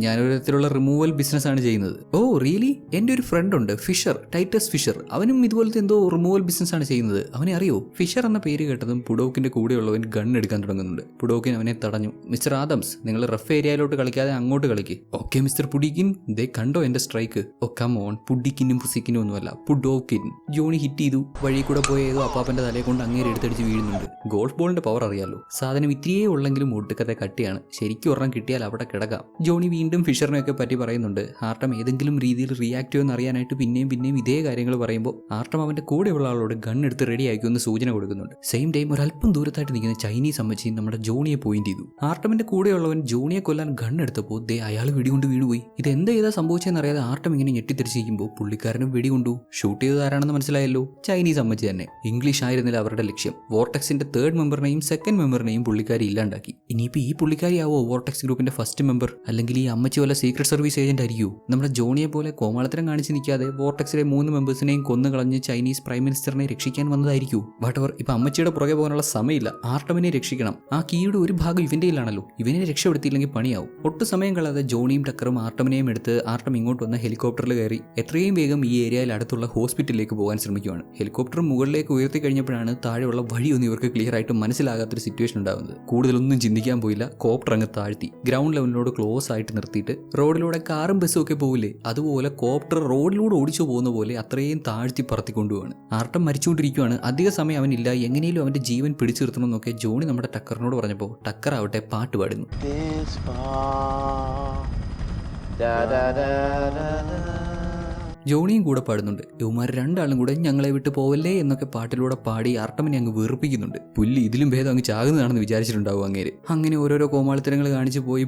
S1: ഞാനൊരു തരത്തിലുള്ള റിമൂവൽ ബിസിനസ് ആണ് ചെയ്യുന്നത്. Oh really? എന്റെ ഒരു ഫ്രണ്ട് ഉണ്ട്, ഫിഷർ, ടൈറ്റസ് ഫിഷർ. അവനും ഇതുപോലത്തെ എന്തോ റിമൂവൽ ബിസിനസ് ആണ് ചെയ്യുന്നത്. അവനെ അറിയോ? ഫിഷർ എന്ന പേര് കേട്ടതും പുഡോക്കിന്റെ കൂടെയുള്ളവൻ ഗൺ എടുക്കാൻ തുടങ്ങുന്നുണ്ട്. പുഡോക്കിൻ അവനെ തടഞ്ഞു. മിസ്റ്റർ ആദംസ്, നിങ്ങൾ റഫ് ഏരിയയിലോട്ട് കളിക്കാതെ അങ്ങോട്ട് കളിക്ക്. Okay mister Pudikin. ദേ കണ്ടോ എന്റെ സ്ട്രൈക്ക്? Oh come on. പുഡിക്കിനും പുസിക്കിനും ഒന്നുമല്ല, പുഡോക്കിൻ. ജോണി ഹിറ്റ് ചെയ്തു. വഴി കൂടെ പോയ ഏതോ അപ്പാപ്പന്റെ തലയെ കൊണ്ട് അങ്ങേരെ എടുത്തടിച്ച് വീഴുന്നുണ്ട്. ഗോൾഫ് ബോളിന്റെ പവർ അറിയാലോ. സാധനം ഇത്തിരിയേ ഉള്ളെങ്കിലും ഒടുക്കത്തെ കട്ടിയാണ്. ശരിക്കും ഒരെണ്ണം കിട്ടിയാൽ അവിടെ കിടക്കാം. ജോണി വീണ്ടും ഫിഷറിനെയൊക്കെ പറ്റി പറയുന്നുണ്ട്. ആർട്ടം ഏതെങ്കിലും രീതിയിൽ റിയാക്ട് ചെയ്യുമെന്ന് അറിയാനായിട്ട് പിന്നെയും ഇതേ കാര്യങ്ങൾ പറയുമ്പോൾ ആർട്ടം അവന്റെ കൂടെയുള്ള ആളോട് ഗൺ എടുത്ത് റെഡി ആയിക്കുമെന്ന് സൂചന കൊടുക്കുന്നുണ്ട്. സെയിം ടൈം ഒരല്പം ദൂരത്തായിട്ട് നിൽക്കുന്ന ചൈനീസ് അമ്മച്ചി നമ്മുടെ ജോണിയെ പോയിന്റ് ചെയ്തു. ആർട്ടമിന്റെ കൂടെയുള്ളവൻ ജോണിയെ കൊല്ലാൻ ഗൺ എടുത്തപ്പോൾ അയാൾ വെടികൊണ്ട് വീണുപോയി. ഇത് എന്താ ചെയ്താൽ സംഭവിച്ചെന്ന് അറിയാതെ ആർട്ടം ഇങ്ങനെ ഞെട്ടിത്തിരിച്ചിരിക്കുമ്പോൾ പുള്ളിക്കാരനും വെടികൊണ്ടു. ഷൂട്ട് ചെയ്തത് ആരാണെന്ന് മനസ്സിലായല്ലോ, ചൈനീസ് അമ്മച്ചി തന്നെ. ഇംഗ്ലീഷ് ആയിരുന്നില്ല അവരുടെ ലക്ഷ്യം. വോർട്ടെക്സിന്റെ 3rd മെമ്പറിനെയും 2nd മെമ്പറിനെയും പുള്ളിക്കാരി ഇല്ലാണ്ടാക്കി. ഇനിയിപ്പോൾ ഈ പുള്ളിക്കാരിയാവോ വോർട്ടെക്സ് ഗ്രൂപ്പിന്റെ ഫസ്റ്റ് മെമ്പർ? അല്ലെങ്കിൽ ഈ അമ്മച്ചി വല്ല സീക്രട്ട് സർവീസ് ഏജന്റ് ആയിരിക്കോ? നമ്മുടെ ജോണിയെ പോലെ കോമാളത്തരം കാണിച്ച് നിൽക്കാതെ വോർട്ടെക്സിലെ 3 മെമ്പേഴ്സിനെയും കൊന്നു കളഞ്ഞ് ചൈനീസ് പ്രൈം മിനിസ്റ്ററിനെ രക്ഷിക്കാൻ വന്നതായിരിക്കും. വാട്ടവർ, ഇപ്പൊ അമ്മച്ചിയുടെ പുറകെ പോകാനുള്ള സമയമില്ല. ആർട്ടമിനെ രക്ഷിക്കണം. ആ കീയുടെ ഒരു ഭാഗം ഇവന്റെ കയ്യിലാണല്ലോ. ഇവനെ രക്ഷപ്പെടുത്തിയില്ലെങ്കിൽ പണിയാവും. ഒട്ടും സമയം കളയാതെ ജോണിയും ടക്കറും ആർട്ടമിനെയും എടുത്ത് ആർട്ടം ഇങ്ങോട്ട് വന്ന ഹെലികോപ്റ്ററിൽ കയറി എത്രയും വേഗം ഈ ഏരിയയിൽ അടുത്തുള്ള ഹോസ്പിറ്റലിലേക്ക് പോകാൻ ശ്രമിക്കുകയാണ്. ഹെലികോപ്റ്റർ മുകളിലേക്ക് ഉയർത്തി കഴിഞ്ഞപ്പോഴാണ് താഴെയുള്ള വഴിയൊന്നും ഇവർക്ക് ക്ലിയർ ആയിട്ട് മനസ്സിലാകാത്തൊരു സിറ്റുവേഷൻ ഉണ്ടാകുന്നത്. കൂടുതലൊന്നും ചിന്തിക്കാൻ പോയില്ല. കോപ്റ്റർ അങ്ങ് താഴ്ത്തി ഗ്രൗണ്ട് ലെവലിനോട് ക്ലോസ് ആയിട്ട് നിർത്തിയിട്ട് റോഡിലൂടെ കാറും ബസ്സും ഒക്കെ പോവില്ലേ, അതുപോലെ കോപ്റ്റർ റോഡിലൂടെ ഓടിച്ചു പോകുന്ന പോലെ അത്രയും താഴ്ത്തി പറത്തിക്കൊണ്ടുപോവാണ്. ആർട്ടം മരിച്ചുകൊണ്ടിരിക്കുകയാണ്. അധിക സമയം അവനില്ല. എങ്ങനെയും അവന്റെ ജീവൻ പിടിച്ചു നിർത്തണമെന്നൊക്കെ ജോണി നമ്മുടെ ടക്കറിനോട് പറഞ്ഞപ്പോൾ ടക്കർ ആവട്ടെ പാട്ട് പാടുന്നു. ജോണിയും കൂടെ പാടുന്നുണ്ട്. ഇവന്മാർ രണ്ടാളും കൂടെ ഞങ്ങളെ വിട്ട് പോവല്ലേ എന്നൊക്കെ പാട്ടിലൂടെ പാടി ആർട്ടമിനെ അങ്ങ് വെറുപ്പിക്കുന്നുണ്ട്. പുല്ല് ഇതിലും ഭേദം അങ്ങ് ചാകുന്നതാണെന്ന് വിചാരിച്ചിട്ടുണ്ടാവും അങ്ങേര്. അങ്ങനെ ഓരോരോ കോമാളിത്തരങ്ങൾ കാണിച്ച് പോയി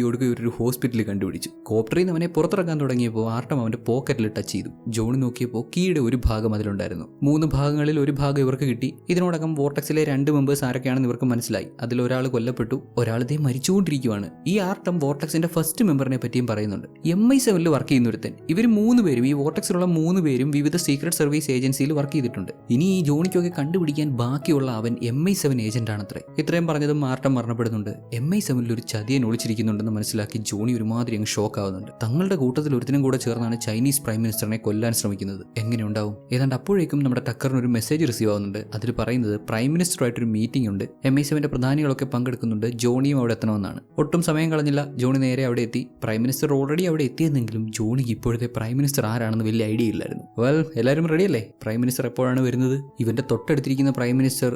S1: ഒടുക്ക ഒരു ഹോസ്പിറ്റലിൽ കണ്ടുപിടിച്ചു. കോപ്റ്ററിൽ നിന്ന് അവനെ പുറത്തിറക്കാൻ തുടങ്ങിയപ്പോൾ ആർട്ടം അവന്റെ പോക്കറ്റിൽ ടച്ച് ചെയ്തു. ജോണി നോക്കിയപ്പോൾ കീയുടെ ഒരു ഭാഗം അതിലുണ്ടായിരുന്നു. 3 ഭാഗങ്ങളിൽ ഒരു ഭാഗം ഇവർക്ക് കിട്ടി. ഇതിനോടകം വോർട്ടെക്സിലെ 2 മെമ്പേഴ്സ് ആരൊക്കെയാണെന്ന് ഇവർക്ക് മനസ്സിലായി. അതിൽ ഒരാൾ കൊല്ലപ്പെട്ടു, ഒരാൾ മരിച്ചുകൊണ്ടിരിക്കുകയാണ്. ഈ ആർട്ടം വോർട്ടെക്സിന്റെ ഫസ്റ്റ് മെമ്പറിനെ പറ്റിയും പറയുന്നുണ്ട്. MI7 വർക്ക് ചെയ്യുന്ന ഒരുത്തൻ. ഇവർ 3 പേരും ഈ വോർട്ടെക്സിലുള്ള 3 പേരും വിവിധ സീക്രട്ട് സർവീസ് ഏജൻസിയിൽ വർക്ക് ചെയ്തിട്ടുണ്ട്. ഇനി ഈ ജോണിക്കൊക്കെ കണ്ടുപിടിക്കാൻ ബാക്കിയുള്ള അവൻ MI7 ഏജന്റ് ആണത്രേ. ഇത്രയും പറഞ്ഞതും മാർട്ടം മരണപ്പെടുന്നുണ്ട്. MI7 ഒരു ചതിയൻ ഒളിച്ചിരിക്കുന്നുണ്ടെന്ന് മനസ്സിലാക്കി ജോണി ഒരുമാതിരി അങ്ങ് ഷോക്ക് ആവുന്നുണ്ട്. തങ്ങളുടെ കൂട്ടത്തിൽ ഒരുത്തിനും കൂടെ ചേർന്നാണ് ചൈനീസ് പ്രൈം മിനിസ്റ്ററിനെ കൊല്ലാൻ ശ്രമിക്കുന്നത്. എങ്ങനെ ഉണ്ടാവും? ഏതാണ്ട് അപ്പോഴേക്കും നമ്മുടെ ടക്കറിന് ഒരു മെസ്സേജ് റിസീവ് ആവുന്നുണ്ട്. അതിൽ പറയുന്നത് പ്രൈം മിനിസ്റ്ററുമായിട്ടൊരു മീറ്റിംഗ് ഉണ്ട്, MI7 പ്രധാനികളൊക്കെ പങ്കെടുക്കുന്നുണ്ട്, ജോണിയും അവിടെ എത്തണമെന്നാണ്. ഒട്ടും സമയം കളഞ്ഞില്ല, ജോണി നേരെ അവിടെ എത്തി. പ്രൈം മിനിസ്റ്റർ ഓൾറെഡി അവിടെ എത്തിയെന്നെങ്കിലും ജോണിക്ക് ഇപ്പോഴത്തെ പ്രൈം മിനിസ്റ്റർ ആരാണെന്ന് വലിയ ഐഡിയ ഇല്ലായിരുന്നു. വെൽ, എല്ലാവരും റെഡിയല്ലേ? പ്രൈം മിനിസ്റ്റർ എപ്പോഴാണ് വരുന്നത്? ഇവന്റെ തൊട്ടടുത്തിരിക്കുന്ന പ്രൈം മിനിസ്റ്റർ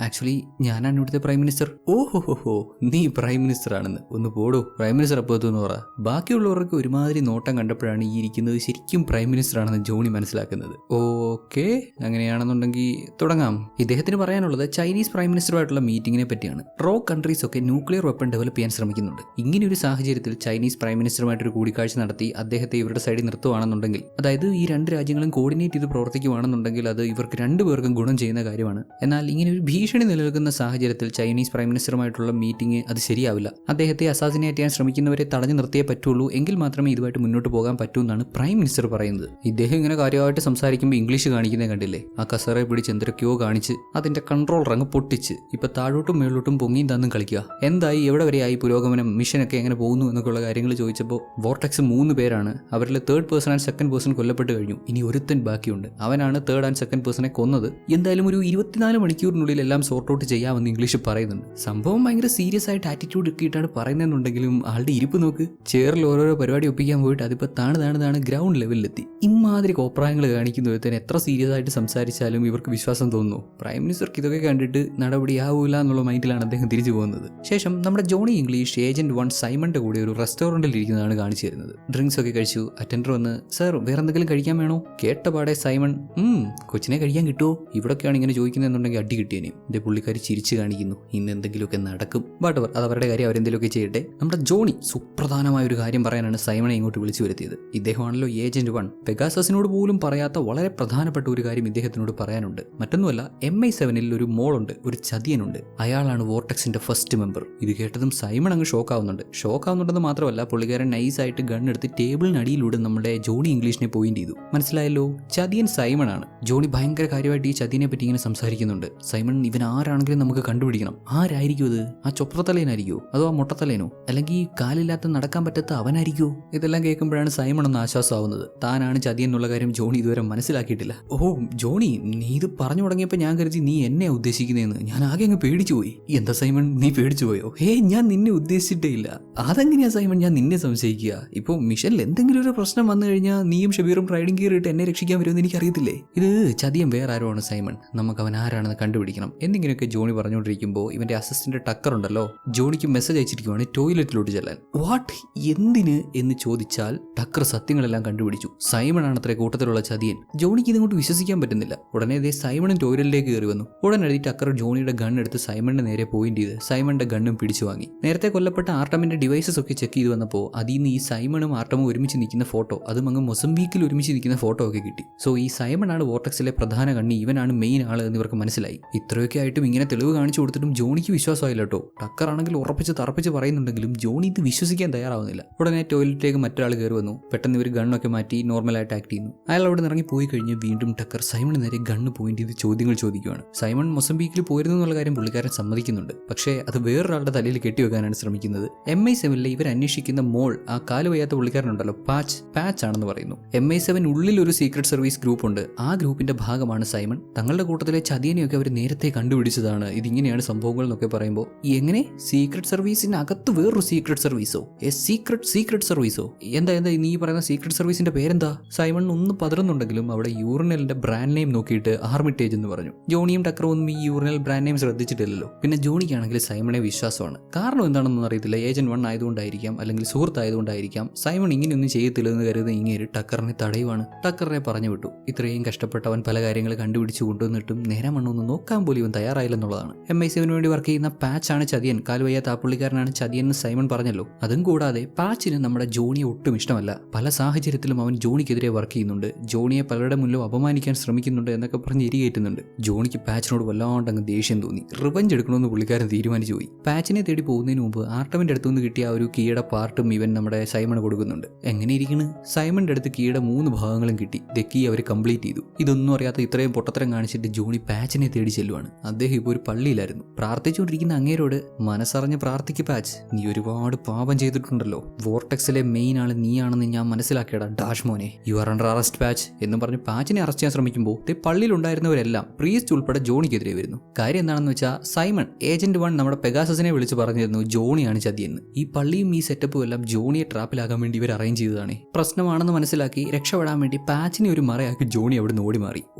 S1: ആക്ച്വലി ഞാനാണ് ഇവിടുത്തെ പ്രൈം മിനിസ്റ്റർ. ഓഹോ, നീ പ്രൈം മിനിസ്റ്റർ ആണെന്ന്. ഒന്ന് പോടോ, പ്രൈം മിനിസ്റ്റർ അപ്പോൾ എത്തുമെന്ന് പറ. ബാക്കിയുള്ളവർക്ക് ഒരുമാതിരി നോട്ടം കണ്ടപ്പോഴാണ് ഈ ഇരിക്കുന്നത് ശരിക്കും പ്രൈം മിനിസ്റ്റർ ആണെന്ന് ജോണി മനസ്സിലാക്കുന്നത്. ഓക്കെ, അങ്ങനെയാണെന്നുണ്ടെങ്കിൽ തുടങ്ങാം. ഇദ്ദേഹത്തിന് പറയാനുള്ളത് ചൈനീസ് പ്രൈം മിനിസ്റ്ററുമായിട്ടുള്ള മീറ്റിംഗിനെ പറ്റിയാണ്. റോക്ക് കൺട്രീസ് ഒക്കെ ന്യൂക്ലിയർ വെപ്പൺ ഡെവലപ്പ് ചെയ്യാൻ ശ്രമിക്കുന്നുണ്ട്. ഇങ്ങനെ ഒരു സാഹചര്യത്തിൽ ചൈനീസ് പ്രൈം മിനിസ്റ്ററുമായിട്ടൊരു കൂടിക്കാഴ്ച നടത്തി അദ്ദേഹത്തെ ഇവരുടെ സൈഡിൽ നിർത്തുവാണെന്നുണ്ടെങ്കിൽ, അതായത് ഈ 2 രാജ്യങ്ങളും കോർഡിനേറ്റ് ചെയ്ത് പ്രവർത്തിക്കുവാണെന്നുണ്ടെങ്കിൽ അത് ഇവർക്ക് 2 പേർക്കും ഗുണം ചെയ്യുന്ന കാര്യമാണ്. എന്നാൽ ഇങ്ങനെ ഒരു ഭീഷണി നിലനിൽക്കുന്ന സാഹചര്യത്തിൽ ചൈനീസ് പ്രൈം മിനിസ്റ്ററുമായിട്ടുള്ള മീറ്റിംഗ് അത് ശരിയാവില്ല. അദ്ദേഹത്തെ അസാസിനേറ്റ് ചെയ്യാൻ ശ്രമിക്കുന്നവരെ തടഞ്ഞു നിർത്തിയേ പറ്റുള്ളൂ, എങ്കിൽ മാത്രമേ ഇതുമായിട്ട് മുന്നോട്ട് പോകാൻ പറ്റൂ എന്നാണ് പ്രൈം മിനിസ്റ്റർ പറയുന്നത്. ഇദ്ദേഹം ഇങ്ങനെ കാര്യമായിട്ട് സംസാരിക്കുമ്പോൾ ഇംഗ്ലീഷ് കാണിക്കുന്നത് കണ്ടില്ലേ? ആ കസേറെ പിടിച്ച് എന്തൊക്കെയോ കാണിച്ച് അതിന്റെ കൺട്രോൾ റങ്ങ് പൊട്ടിച്ച് ഇപ്പൊ താഴോട്ടും മേളോട്ടും പൊങ്ങിയും തന്നും കളിക്കുക. എന്തായി, എവിടെ വരെയായി പുരോഗമനം, മിഷനൊക്കെ എങ്ങനെ പോകുന്നു എന്നൊക്കെയുള്ള കാര്യങ്ങൾ ചോദിച്ചപ്പോൾ വോർട്ടെക്സ് 3 പേരാണ്. അവരിൽ 3rd person and 2nd person കൊല്ലപ്പെട്ട് കഴിഞ്ഞു. ഇനി ഒരുത്തൻ ബാക്കിയുണ്ട്. അവനാണ് 3rd ആൻഡ് 2nd പേഴ്സണെ കൊന്നത്. എന്തായാലും ഒരു 24 മണിക്കൂറിനുള്ളിൽ എല്ലാം സോർട്ട് ഔട്ട് ചെയ്യാമെന്ന് ഇംഗ്ലീഷ് പറയുന്നുണ്ട്. സംഭവം ഭയങ്കര സീരിയസ് ആയിട്ട് ആറ്റിറ്റ്യൂഡ് ഒക്കെ ഇട്ടാണ് പറയുന്നതെന്നുണ്ടെങ്കിലും ആളുടെ ഇരിപ്പ് നോക്ക്. ചെയറിൽ ഓരോരോ പരിപാടി ഒപ്പിക്കാൻ പോയിട്ട് അതിപ്പോൾ താണ് ഗ്രൗണ്ട് ലെവലിലെത്തി. ഇമാതിരി കോപ്രായങ്ങൾ കാണിക്കുന്ന വിധത്തിന് എത്ര സീരിയസ് ആയിട്ട് സംസാരിച്ചാലും ഇവർക്ക് വിശ്വാസം തോന്നുന്നു. പ്രൈം മിനിസ്റ്റർക്ക് ഇതൊക്കെ കണ്ടിട്ട് നടപടിയാവൂല എന്നുള്ള മൈൻഡിലാണ് അദ്ദേഹം തിരിച്ചു പോകുന്നത്. ശേഷം നമ്മുടെ ജോണി ഇംഗ്ലീഷ് ഏജന്റ് 1 സൈമന്റെ കൂടെ ഒരു റെസ്റ്റോറന്റിൽ ഇരിക്കുന്നതാണ് കാണിച്ചു തരുന്നത്. ഡ്രിങ്ക്സ് ഒക്കെ കഴിച്ചു. അറ്റൻഡർ വന്ന് സർ വേറെ എന്തെങ്കിലും കഴിക്കാൻ വേണോ? കേട്ടപാടെ സൈമൺ കൊച്ചിനെ കഴിക്കാൻ കിട്ടുമോ? ഇവിടൊക്കെയാണ് ഇങ്ങനെ ചോദിക്കുന്നതെന്നുണ്ടെങ്കിൽ അടി കിട്ടിയേനെ. എന്റെ പുള്ളിക്കാരി ചിരിച്ചു കാണിക്കുന്നു. ഇന്ന് എന്തെങ്കിലുമൊക്കെ നടക്കും. ബട്ട് അത് അവരുടെ കാര്യം, അവരെന്തെങ്കിലുമൊക്കെ ചെയ്യട്ടെ. നമ്മുടെ ജോണി സുപ്രധാനമായ ഒരു കാര്യം പറയാനാണ് സൈമണെ ഇങ്ങോട്ട് വിളിച്ചു വരുത്തിയത്. ഇദ്ദേഹമാണല്ലോ ഏജന്റ് 1. പെഗാസസിനോട് പോലും പറയാത്ത വളരെ പ്രധാനപ്പെട്ട ഒരു കാര്യം ഇദ്ദേഹത്തിനോട് പറയാനുണ്ട്. മറ്റൊന്നുമല്ല, MI7 ഒരു മോളുണ്ട്, ഒരു ചതിയനുണ്ട്. അയാളാണ് വോർട്ടെക്സിന്റെ ഫസ്റ്റ് മെമ്പർ. ഇത് കേട്ടതും സൈമൺ അങ്ങ് ഷോക്ക് ആവുന്നുണ്ടെന്ന് മാത്രമല്ല, പുള്ളിക്കാരൻ നൈസായിട്ട് ഗണ്ണെടുത്ത് ടേബിളിനടിയിലൂടെ നമ്മുടെ ജോണി ഇംഗ്ലീഷിനെ പോയിന്റ് ചെയ്തു. മനസ്സിലായല്ലോ, ചതിയൻ സൈമൺ ആണ്. ജോണി ഭയങ്കര കാര്യമായിട്ട് ഈ ചതിയനെ പറ്റി ഇങ്ങനെ സംസാരിക്കുന്നുണ്ട്. സൈമൺ, ഇവൻ ആരാണെങ്കിലും നമുക്ക് കണ്ടുപിടിക്കണം. ആരായിരിക്കും അത്? ആ ചൊപ്രത്തലേനായിരിക്കോ? അതോ ആ മുട്ടത്തലേനോ? അല്ലെങ്കിൽ കാലില്ലാത്ത നടക്കാൻ പറ്റാത്ത അവനായിരിക്കോ? ഇതെല്ലാം കേൾക്കുമ്പോഴാണ് സൈമൺ ഒന്ന് ആശ്വാസമാവുന്നത്. താനാണ് ചതിയൻ എന്നുള്ള കാര്യം ജോണി ഇതുവരെ മനസ്സിലാക്കിയിട്ടില്ല. ഓ ജോണി, നീ ഇത് പറഞ്ഞു തുടങ്ങിയപ്പോൾ ഞാൻ കരുതി നീ എന്നെ ഉദ്ദേശിക്കുന്നതെന്ന്. ഞാൻ ആകെ അങ്ങ് പേടിച്ചു പോയി. എന്താ സൈമൺ, നീ പേടിച്ചു പോയോ? ഞാൻ നിന്നെ ഉദ്ദേശിച്ചിട്ടേ ഇല്ല. അതെങ്ങനെയാ സൈമൺ ഞാൻ നിന്നെ സംശയിക്കുക? ഇപ്പോൾ മിഷനിൽ എന്തെങ്കിലും ഒരു പ്രശ്നം വന്നു കഴിഞ്ഞാൽ നീയും ഷബീറും റൈഡിംഗ് ഗിയർ ഇട്ട് എന്നെ രക്ഷിക്കാൻ വരുമെന്ന് എനിക്കറിയത്തില്ലേ? ഇത് ചതിയൻ വേറെ ആരോ ആണ് സൈമൺ. നമുക്ക് അവൻ ആരാണെന്ന് കണ്ടുപിടിക്കണം. എന്തെങ്കിലുമൊക്കെ ജോണി പറഞ്ഞുകൊണ്ടിരിക്കുമ്പോൾ ഇവന്റെ അസിസ്റ്റന്റ് ടക്കർ ഉണ്ടല്ലോ, ജോണിക്ക് മെസ്സേജ് അയച്ചിരിക്കുവാണ് ടോയ്ലറ്റിലോട്ട് ചെല്ലാൻ. വാട്ട്, എന്തിന് എന്ന് ചോദിച്ചാൽ ടക്കർ സത്യങ്ങളെല്ലാം കണ്ടുപിടിച്ചു. സൈമൺ ആണ് അത്ര കൂട്ടത്തിലുള്ള ചതിയൻ. ജോണിക്ക് ഇതങ്ങോട്ട് വിശ്വസിക്കാൻ പറ്റുന്നില്ല. ഉടനെ ഇതേ സൈമണും ടോയ്ലറ്റിലേക്ക് കയറി വന്നു. ഉടനടി ടക്കർ ജോണിയുടെ ഗൺ എടുത്ത് സൈമണിന്റെ നേരെ പോയിന്റ് ചെയ്ത് സൈമണിന്റെ ഗണ്ണും പിടിച്ചു വാങ്ങി. നേരത്തെ കൊല്ലപ്പെട്ട ആർട്ടമിന്റെ ഡിവൈസസ് ഒക്കെ ചെക്ക് ചെയ്ത് വന്നപ്പോൾ അതിൽ നിന്ന് ഈ സൈമണും ആർട്ടമും ഒരുമിച്ച് നിൽക്കുന്ന ഫോട്ടോ, അതും അങ്ങ് മൊസംബീക്കിൽ ഒരുമിച്ച് നിൽക്കുന്ന ഫോട്ടോ ഒക്കെ കിട്ടി. സോ ഈ സൈമൺ ആണ് വോർട്ടെക്സിലെ പ്രധാന കണ്ണി, ഇവനാണ് മെയിൻ ആള് എന്ന് ഇവർക്ക് മനസ്സിലായി. ഇത്രയൊക്കെ ആയിട്ടും ഇങ്ങനെ തെളിവ് കാണിച്ചു കൊടുത്തിട്ടും ജോണിക്ക് വിശ്വാസമായില്ല കേട്ടോ. ടക്കർ ആണെങ്കിൽ തറപ്പിച്ച് പറയുന്നുണ്ടെങ്കിലും ജോണി ഇത് വിശ്വസിക്കാൻ തയ്യാറാവുന്നില്ല. ഉടനെ ടോയ്ലറ്റിലേക്ക് മറ്റൊരാൾ കയറി വന്നു. പെട്ടെന്ന് ഇവർ ഗണ്ണൊക്കെ മാറ്റി നോർമലായിട്ട് ആക്ട് ചെയ്യുന്നു. അയാൾ അവിടെ നിന്ന് ഇറങ്ങി പോയി കഴിഞ്ഞ് വീണ്ടും ടക്കർ സൈമൺ നേരെ ഗണ്ണ് പോയിന്റ് ചെയ്ത് ചോദ്യങ്ങൾ ചോദിക്കുകയാണ്. സൈമൺ മൊസംബീക്കിൽ പോയിരുന്നു എന്നുള്ള കാര്യം പുള്ളിക്കാരൻ സമ്മതിക്കുന്നുണ്ട്. പക്ഷേ അത് വേറൊരാളുടെ തലയിൽ കെട്ടിവെക്കാനാണ് ശ്രമിക്കുന്നത്. MI7 ഇവർ അന്വേഷിക്കുന്ന മോൾ, ആ കാല് വയ്യാത്ത പുള്ളിക്കാരനുണ്ടല്ലോ, പാച്ച് ആണെന്ന് പറയുന്നു. MI7 ഉള്ളിൽ ഒരു സീക്രട്ട് സർവീസ് ഗ്രൂപ്പ് ഉണ്ട്. ആ ഗ്രൂപ്പിന്റെ ഭാഗമാണ് സൈമൺ. തങ്ങളുടെ കൂട്ടത്തിലെ ചതിയനെയൊക്കെ അവർ നേരത്തെ കണ്ടുപിടിച്ചതാണ്. ഇതിങ്ങനെയാണ് സംഭവങ്ങൾ എന്നൊക്കെ പറയുമ്പോൾ എങ്ങനെ സീക്രട്ട് സർവീസിനകത്ത് വേറൊരു സീക്രട്ട് സർവീസോ? സീക്രട്ട് സർവീസോ? എന്താ നീ പറയുന്ന സീക്രട്ട് സർവീസിന്റെ പേരെന്താ? സൈമൺ ഒന്ന് പതറുന്നുണ്ടെങ്കിലും അവിടെ യൂറിനലിന്റെ ബ്രാൻഡ് നെയിം നോക്കിയിട്ട് ആർമിറ്റേജ് എന്ന് പറഞ്ഞു. ജോണിയും ടക്കറും ഒന്നും ഈ യൂറിനൽ ബ്രാൻഡ് നെയിം ശ്രദ്ധിച്ചിട്ടില്ലല്ലോ. പിന്നെ ജോണിക്കാണെങ്കിൽ സൈമണെ വിശ്വാസമാണ്. കാരണം എന്താണെന്നൊന്നും അറിയത്തില്ല. ഏജന്റ് 1 ആയതുകൊണ്ടായിരിക്കാം, അല്ലെങ്കിൽ സുഹൃത്തായതുകൊണ്ടായിരിക്കാം സൈമൺ ഇങ്ങനെയൊന്നും ചെയ്യത്തില്ലെന്ന് കരുതി ഇങ്ങനെ ടക്കറിനെ തടയുവാണ്. ടക്കറിനെ പറഞ്ഞു വിട്ടു. ഇത്രയും കഷ്ടപ്പെട്ടവൻ പല കാര്യങ്ങൾ കണ്ടുപിടിച്ചു കൊണ്ടുവന്നിട്ടും നേരം മണ്ണൊന്നും നോക്കാൻ പോലും ഇവൻ തയ്യാറായില്ലെന്നുള്ളതാണ്. MI7 വേണ്ടി വർക്ക് ചെയ്യുന്ന പാച്ചാണ് ചതിയൻ. കാലുവയ്യാത്ത ആ പുള്ളിക്കാരനാണ് ചതിയൻ എന്ന് സൈമൺ പറഞ്ഞല്ലോ. അതും കൂടാതെ പാച്ചിന് നമ്മുടെ ജോണിയെ ഒട്ടും ഇഷ്ടമല്ല. പല സാഹചര്യത്തിലും അവൻ ജോണിക്കെതിരെ വർക്ക് ചെയ്യുന്നുണ്ട്. ജോണിയെ പലരുടെ മുന്നിലും അപമാനിക്കാൻ ശ്രമിക്കുന്നുണ്ട് എന്നൊക്കെ പറഞ്ഞ് ഇരികേറ്റുന്നുണ്ട്. ജോണിക്ക് പാച്ചിനോട് വല്ലാണ്ട് അങ്ങ് ദേഷ്യം തോന്നി. റിവഞ്ച് എടുക്കണമെന്ന് പുള്ളിക്കാരൻ തീരുമാനിച്ചു പോയി. പാച്ചിനെ തേടി പോകുന്നതിന് മുമ്പ് ആർട്ടമിന്റെ അടുത്തുനിന്ന് കിട്ടിയ ആ ഒരു കീയുടെ പാർട്ടും ഇവൻ നമ്മുടെ സൈമൺ കൊടുക്കുന്നുണ്ട്. എങ്ങനെ ഇരിക്കുന്നു? സൈമണിന്റെ അടുത്ത് കീയുടെ 3 ഭാഗങ്ങളും കിട്ടി. കീ അവർ കംപ്ലീറ്റ് ചെയ്തു. ഇതൊന്നും അറിയാത്ത ഇത്രയും പൊട്ടത്തരം കാണിച്ചിട്ട് ജോണി പാച്ചിനെ തേടി ചെല്ലുവാണ്. അദ്ദേഹം ഇപ്പോൾ ഒരു പള്ളിയിലായിരുന്നു. പ്രാർത്ഥിച്ചുകൊണ്ടിരിക്കുന്ന അങ്ങേരോട് മനസ്സറിഞ്ഞ് പ്രാർത്ഥിക്ക് പാച്ച്, നീ ഒരുപാട് പാപം ചെയ്തിട്ടുണ്ടല്ലോ. വോർട്ടെക്സിലെ മെയിൻ ആള് നീയാണെന്ന് ഞാൻ മനസ്സിലാക്കിയടാ ഡാഷ് മോനെ. You are under arrest patch എന്നും പറഞ്ഞ് പാച്ചിനെ അറസ്റ്റ് ചെയ്യാൻ ശ്രമിക്കുമ്പോൾ പള്ളിയിലുണ്ടായിരുന്നവരെല്ലാം പ്രീസ്റ്റ് ഉൾപ്പെടെ ജോണിക്കെതിരെ വരുന്നു. കാര്യം എന്താണെന്ന് വെച്ചാൽ സൈമൺ ഏജന്റ് 1 നമ്മുടെ പെഗാസസിനെ വിളിച്ച് പറഞ്ഞിരുന്നു ജോണിയാണ് ചതിയെന്ന്. ഈ പള്ളിയും ഈ സെറ്റപ്പും എല്ലാം ജോണിയെ ട്രാപ്പിലാകാൻ വേണ്ടി ഇവർ അറേഞ്ച് ചെയ്തതാണ്. പ്രശ്നമാണെന്ന് മനസ്സിലാക്കി രക്ഷപ്പെടാൻ വേണ്ടി പാച്ചിനെ ഒരു മറയാക്കി ജോണി അവിടെ നിന്ന്